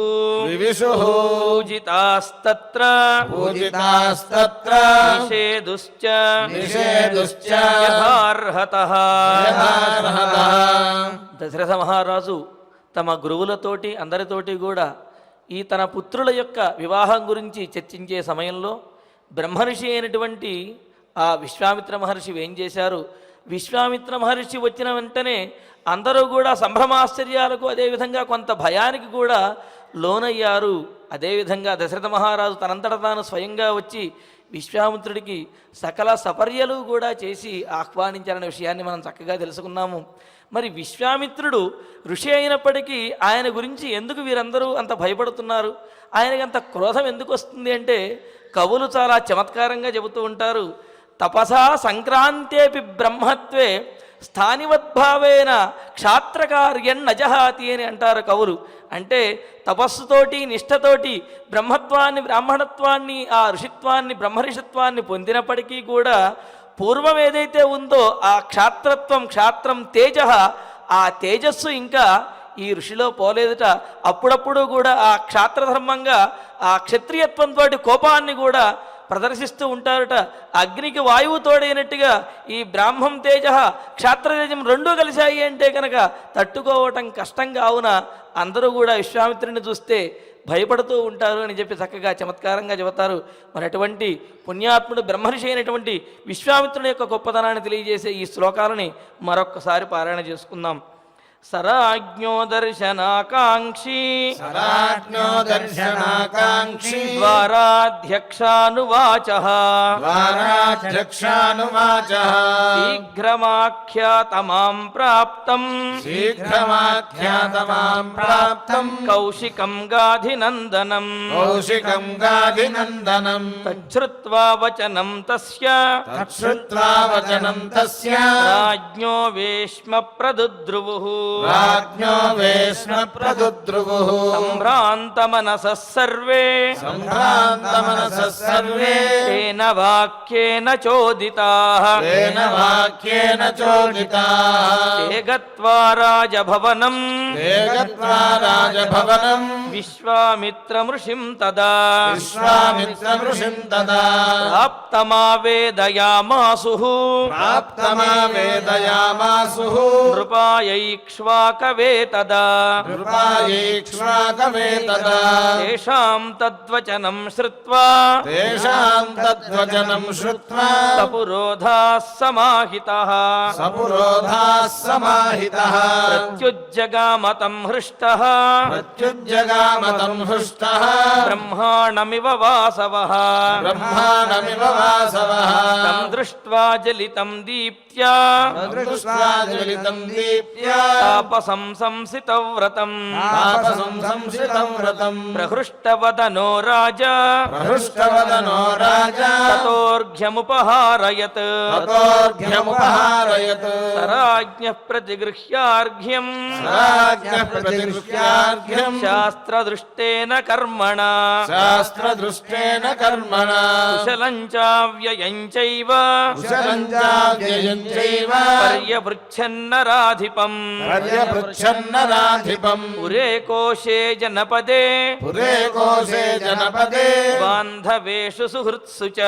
पूजितास्तत्र निषेदुश्च యథార్హతః దశరథ మహారాజు తమ గురువులతోటి అందరితోటి కూడా ఈ తన పుత్రుల యొక్క వివాహం గురించి చర్చించే సమయంలో బ్రహ్మర్షి అయినటువంటి ఆ విశ్వామిత్ర మహర్షి ఏం చేశారు? విశ్వామిత్ర మహర్షి వచ్చిన వెంటనే అందరూ కూడా సంభ్రమాశ్చర్యాలకు అదేవిధంగా కొంత భయానికి కూడా లోనయ్యారు. అదేవిధంగా దశరథ మహారాజు తనంతట తాను స్వయంగా వచ్చి విశ్వామిత్రుడికి సకల సపర్యలు కూడా చేసి ఆహ్వానించారనే విషయాన్ని మనం చక్కగా తెలుసుకున్నాము. మరి విశ్వామిత్రుడు ఋషి అయినప్పటికీ ఆయన గురించి ఎందుకు వీరందరూ అంత భయపడుతున్నారు? ఆయనకి అంత క్రోధం ఎందుకు వస్తుంది అంటే కవులు చాలా చమత్కారంగా చెబుతూ ఉంటారు. తపసా సంక్రాంతేపి బ్రహ్మత్వే స్థానివద్భావేన క్షాత్రకార్యం నజహాతి అని అంటారు కవులు. అంటే తపస్సుతోటి నిష్ఠతోటి బ్రాహ్మణత్వాన్ని ఆ ఋషిత్వాన్ని బ్రహ్మర్షిత్వాన్ని పొందినప్పటికీ కూడా పూర్వం ఏదైతే ఉందో ఆ క్షాత్రం తేజ, ఆ తేజస్సు ఇంకా ఈ ఋషిలో పోలేదుట. అప్పుడప్పుడు కూడా ఆ క్షాత్రధర్మంగా ఆ క్షత్రియత్వంతో కోపాన్ని కూడా ప్రదర్శిస్తూ ఉంటారట. అగ్నికి వాయువు తోడైనట్టుగా ఈ బ్రాహ్మం తేజ క్షాత్రతేజం రెండూ కలిశాయి అంటే కనుక తట్టుకోవటం కష్టం కావున అందరూ కూడా విశ్వామిత్రుని చూస్తే భయపడుతూ ఉంటారు అని చెప్పి చక్కగా చమత్కారంగా చెబుతారు. మరి అటువంటి పుణ్యాత్ముడు బ్రహ్మర్షి అయినటువంటి విశ్వామిత్రుని యొక్క గొప్పతనాన్ని తెలియజేసే ఈ శ్లోకాలని మరొక్కసారి పారాయణ చేసుకుందాం. సరాజ్ఞో దర్శనాకాంక్షి ద్వారాధ్యక్షానువాచః శీఘ్రమాఖ్యాతమాం ప్రాప్తం కౌశికం గాధినందనం తచ్ఛ్రుత్వా వచనం తస్య రాజ్ఞో వేష్మ ప్రదుద్రువుః సంభ్రాంతమనసః సర్వే తేన వాక్యేన చోదితాః తే గత్వా రాజభవనం విశ్వామిత్రమృషిం తదా ప్రాప్తమావేదయామాసుః నృపాయైక్ష్వాకవే తదా తేషాం తద్వచనం శ్రుత్వా సపురోధాః సమాహితః ప్రత్యుజ్జగామతం హృష్టః బ్రహ్మాణమివ వాసవః తం దృష్ట్వా జలితం దీప్త్యా తాపసం సంసితవ్రతం ప్రహృష్టవదనో రాజా తతోర్ఘ్యముపహారయత్ సరాజ్ఞః ప్రతిగృహ్యార్ఘ్యం శాస్త్రదృష్టేన కర్మణా కుశలం చావ్యయం చైవ పర్యపృచ్ఛన్నరాధిపం పురే కోశే జనపదే బాంధవేషు సుహృత్స శుశ్రూత్సు చ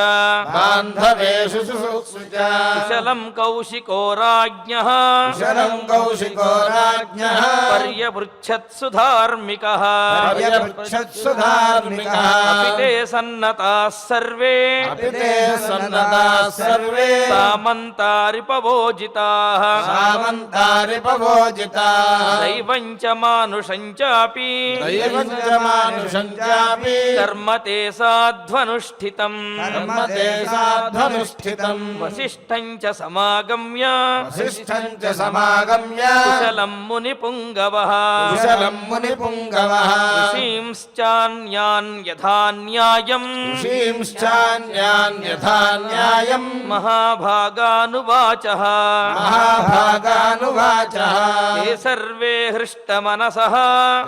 బాంధవేషు శుశ్రూత్సు చ కుశలం కౌశికో రాజ్ఞః కుశలం కౌశికో రాజ్ఞః పర్యపృచ్ఛత్సు ధార్మికః పర్యపృచ్ఛత్సు ధార్మికః అపి తే సన్నతాః సర్వే అపి తే సన్నతాః సర్వే సామంతారిపవోజితాః సామంతారిపవోజితాః దైవం చ మానుషం చాపి దైవం చ మానుషం చాపి కర్మ తే సాధ్వనుష్ఠితం కర్మ తే సాధ్వనుష్ఠితం వసిష్ఠం చ సమాగమ్య వసిష్ఠం చ సమాగమ్య కుశలం మునిపుంగవః కుశలం మునిపుంగవః ఋషీంశ్చాన్యాన్ యథా న్యాయం ఋషీంశ్చాన్యాన్ యథా న్యాయం మహాభాగానువాచః మహాభాగానువాచః ते सर्वे हृष्टमनसः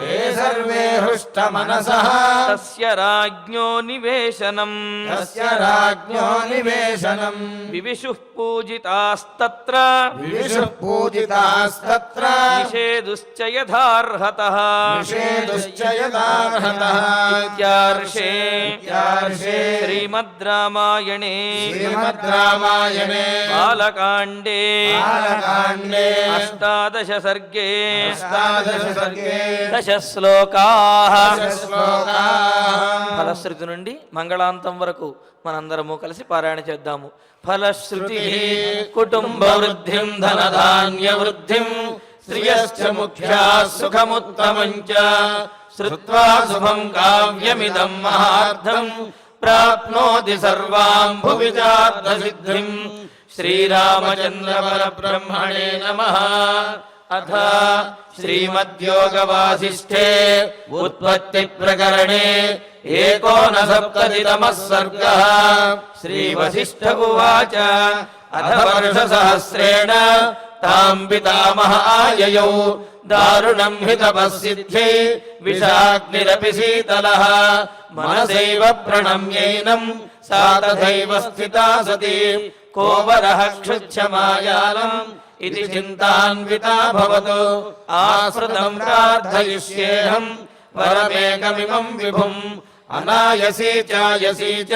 ते सर्वे हृष्टमनसः तस्य राज्ञो निवेशनम् तस्य राज्ञो निवेशनम् विविशुः पूजितास्तत्र विविशुः पूजितास्तत्र निषेदुश्च यथार्हतः निषेदुश्च यदार्हतः इत्यार्षे श्रीमद् रामायणे रामायणे बालकाण्डे अष्टादश सर्गे दश శ్లోకాః ఫలశ్రుతి నుండి మంగళాంతం వరకు మనందరము కలిసి పారాయణ చేద్దాము. ఫలశ్రుతి కుటుంబ వృద్ధిం ధనధాన్య వృద్ధిం శ్రియశ్చ ముఖ్యా సుఖముత్తమం చ శ్రుత్వా శుభం కావ్యమిదం మహార్థం ప్రాప్నోతి సర్వాం భువి చార్థ సిద్ధిం. శ్రీరామచంద్ర పరబ్రహ్మణే నమః. అథ శ్రీమద్యోగవాసిష్ఠే ఉత్పత్తి ప్రకరణే ఏకోనసప్తతితమః సర్గః. శ్రీవసిష్ఠ ఉవాచ అథ వర్షసహస్రేణ తాం పితామహ ఆయయౌ దారుణం హి తపస్సిద్ధ్యై విషాగ్నిరపి శీతలః మనసైవ ప్రణమ్యైనం సా తథైవ స్థితా సతి కోవరః క్షుచ్ఛమాయాలం ఇది చింతాన్వితా భవతు ఆస్పృతం ప్రార్థయిష్యేహం వరమేకమిమం విభుం అనాయసీ చాయసీ చ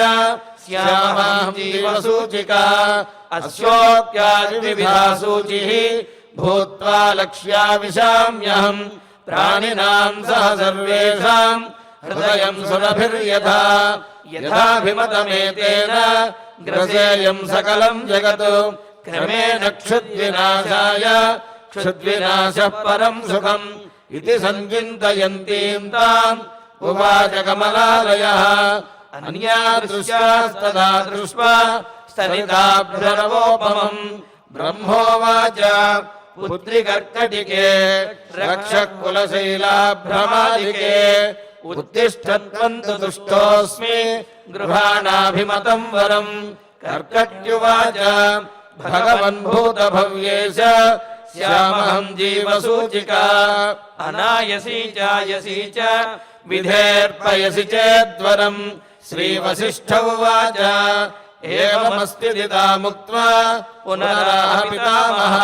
శ్యామాం జీవసూచికా అస్యోక్యాదివిధా సూచిః భూత్వా లక్ష్యా విశామ్యహం ప్రాణినాం సహ సర్వేషాం హృదయం సురభిర్యథా యథాభిమతమేతేన గ్రసేయం సకలం జగత్ క్రమేణ క్షుద్వినాశాయ క్షుద్వినాశః పరం సుఖం ఇది సంచింతయంతీం తాం ఉవాచ కమలాలయః. అన్యా దృశ్యాస్తదా దృష్ట్వా స్థలితాభ్రనవోపమం బ్రహ్మోవాచ పుత్రికర్కటికే రక్షకులశైలాభ్రమాదికే ఉత్తిష్ఠత్వం తు దుష్టోస్మి గృహాణాభిమతం వరం. కర్కట్యువాచ భగవన్ భూతభవ్యేశ శ్యామహం జీవసూచికా అనాయసీ చాయసీ చ విధేర్పయసి చేద్వరం. శ్రీవసిష్ఠ ఉవాచ ఏవమస్తి దితాముక్త్వా పునరాహ పితామహ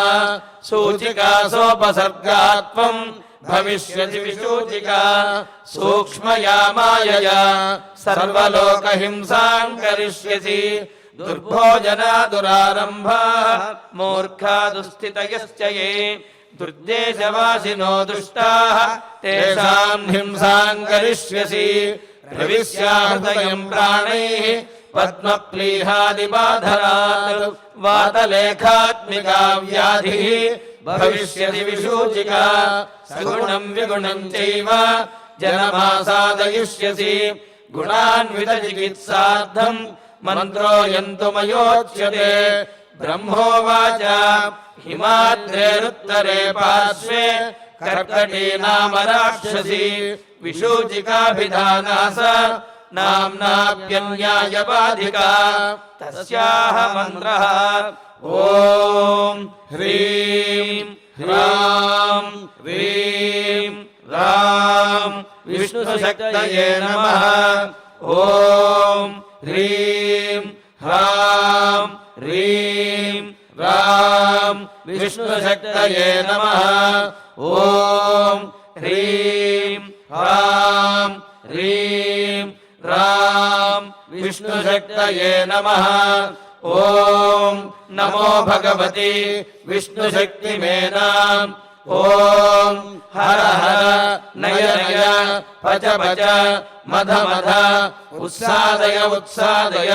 సూచికా సోపసర్గాత్వం భవిష్యసి విసూచికా సూక్ష్మయా మాయయా సర్వలోకహింసాం కరిష్యసి దుర్భోజనా దురారంభా మూర్ఖా దుస్థితయశ్చ యే దుర్దేశవాసినో దుష్టాః తేషాం హింసాం కరిష్యసి ప్రవిశ్యాహృదయం ప్రాణైః పద్మప్లీహాదిబాధరాత్ వాతలేఖాత్మికా వ్యాధిః భవిష్యతి విసూచికా సగుణం విగుణం చైవ జనమాసాదయిష్యసి గుణాన్విత చికిత్సార్థం మంత్రోయంతు మయోచ్యతే. బ్రహ్మోవాచ హిమాద్రేరుత్తరే పార్శ్వే కర్కటీ నామ రాక్షసి విసూచికాభిధానాస నామ్నాప్యన్యాయబాధికా తస్యాహ మంత్రః ఓం హ్రీం హ్రాం హ్రీం రాం విష్ణుశక్తయే నమః. ఓం హ్రీం హ్రాం హ్రీం రాం విష్ణుశక్తయే నమః. ఓం హ్రీం హ్రాం హ్రీం రాం विष्णुशक्तये नमः। ॐ नमो भगवति विष्णुशक्तिमेनाम्। ॐ हर हर नय नय पच पच मध मध उत्सादय उत्सादय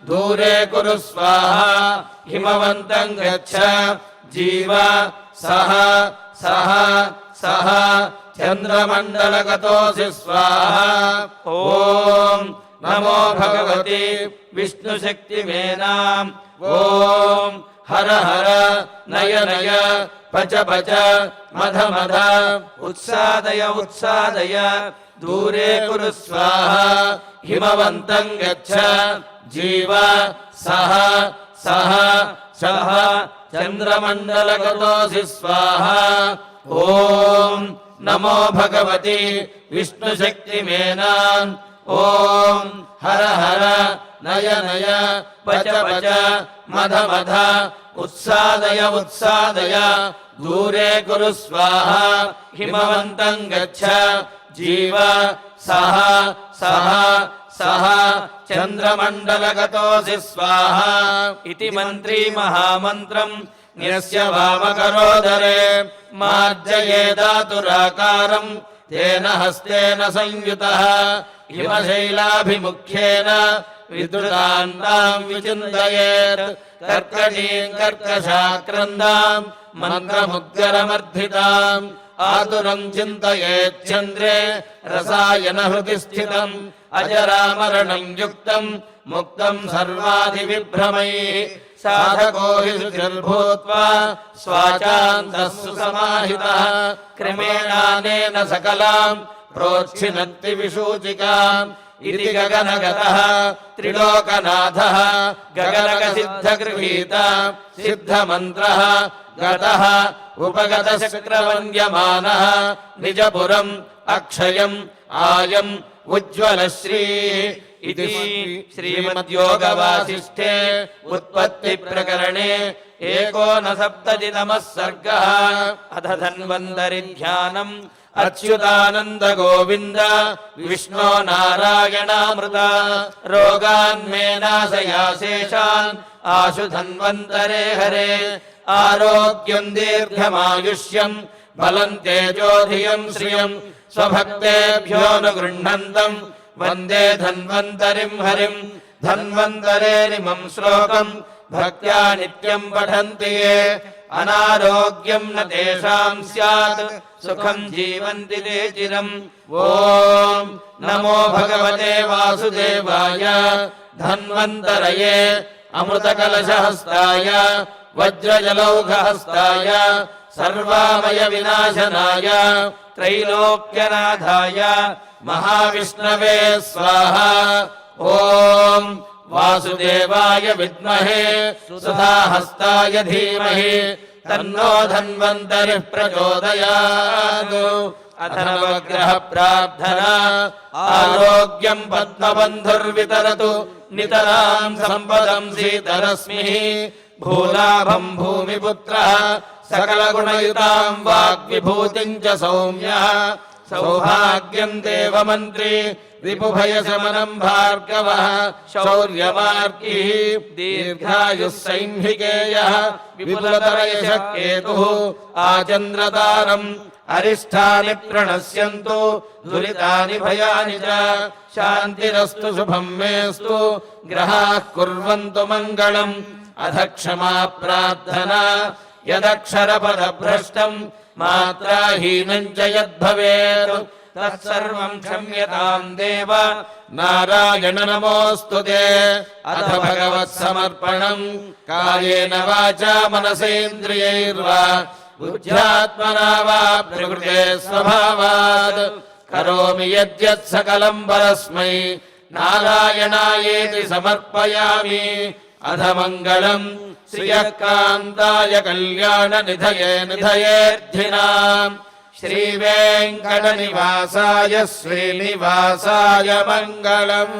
दूरे कुरु स्वाहा। हिमवन्तं गच्छ जीव सह सह सह चन्द्रमण्डलगतोऽसि स्वाहा। ॐ नमो भगवति विष्णुशक्तिमेनाम्। ॐ हर हर नय नय पच पच मध मध उत्सादय उत्सादय दूरे कुरु स्वाहा। हिमवन्तं गच्छ जीव सह सह सह चन्द्रमण्डलगतोऽसि स्वाहा। ॐ नमो भगवति विष्णुशक्तिमेनाम्। ॐ हर हर नय नय पच पच मध मध उत्सादय उत्सादय दूरे कुरु स्वाहा। हिमवन्तं गच्छ जीव सह सह सह चन्द्रमण्डलगतोऽसि स्वाहा। इति मन्त्री महामन्त्रम् न्यस्य वामकरोदरे मार्जयेदातुराकारम् तेन हस्तेन संयुतः। हिमशैलाभिमुख्येन विद्रुतान्ताम् विचिन्तयेत्। कर्कटीम् कर्कशाक्रन्दाम् मन्त्रमुद्गरमर्धिताम् आतुरम् चिन्तयेच्छन्द्रे रसायनहृदि स्थितम्। अजरामरणम् युक्तम् मुक्तम् सर्वाधिविभ्रमैः। साधको हि शुचिर्भूत्वा स्वाचान्तः सुसमाहितः। क्रमेणानेन सकलाम् प्रोच्छिनत्ति विसूचिकाम्। इति गगनगतः त्रिलोकनाथः गगनगसिद्धगृहीत सिद्धमन्त्रः गतः उपगतशक्रवन्द्यमानः निजपुरम् अक्षयम् आयम् उज्ज्वलश्रीः। इति श्रीमद्योगवासिष्ठे उत्पत्तिप्रकरणे 59तमः सर्गः। अथ धन्वन्तरि ध्यानम् अच्युतानन्द गोविन्द विष्णो नारायणामृत। रोगान्मे नाशयाशेषान् आशु धन्वन्तरे हरे। आरोग्यम् दीर्घमायुष्यम् बलम् तेजोधियम् श्रियम् स्वभक्तेभ्योऽनुगृह्णन्तम् वन्दे धन्वन्तरिम् हरिम्। धन्वन्तरेरिमम् श्लोकम् भक्त्या नित्यम् पठन्ति ये अनारोग्यम् न तेषाम् स्यात् सुखम् जीवन्ति ते चिरम्। ॐ नमो भगवते वासुदेवाय धन्वन्तरये अमृतकलशहस्ताय वज्रजलौघहस्ताय सर्वामय विनाशनाय त्रैलोक्यनाथाय महाविष्णवे स्वाहा। ॐ वासुदेवाय विद्महे सुधाहस्ताय धीमहि तन्नो धन्वन्तरिः प्रचोदयात्। अथ नवग्रह प्रार्थना। आरोग्यम् पद्मबन्धुर्वितरतु नितराम् सम्पदम् सीतरश्मिः। भूलाभम् भूमिपुत्रः सकलगुणयुताम् वाग्विभूतिम् च सौम्यः। सौभाग्यम् देवमन्त्री रिपुभयशमनम् भार्गवः। शौर्यमार्गिः दीर्घायुः सैंहिकेयः। विपुलतरयशः केतुः आचन्द्रतारम्। अरिष्ठानि प्रणश्यन्तु दुरितानि भयानि च। शान्तिरस्तु शुभम् मेस्तु ग्रहाः कुर्वन्तु मङ्गलम्। अथ क्षमा प्रार्थना। यदक्षरपदभ्रष्टम् मात्राहीनम् च यद्भवेत् तत्सर्वम् क्षम्यताम् देव नारायण नमोऽस्तु ते। अथ भगवत्समर्पणम् कायेन वाचा मनसेन्द्रियैर्वा बुद्ध्यात्मना वा प्रकृते स्वभावात् करोमि यद्यत् सकलम् परस्मै नारायणायेति समर्पयामि। अथ मङ्गलम् श्रियः कान्ताय कल्याणनिधये निधयेऽर्थिनाम् श्रीवेङ्कटनिवासाय श्रीनिवासाय मङ्गलम्।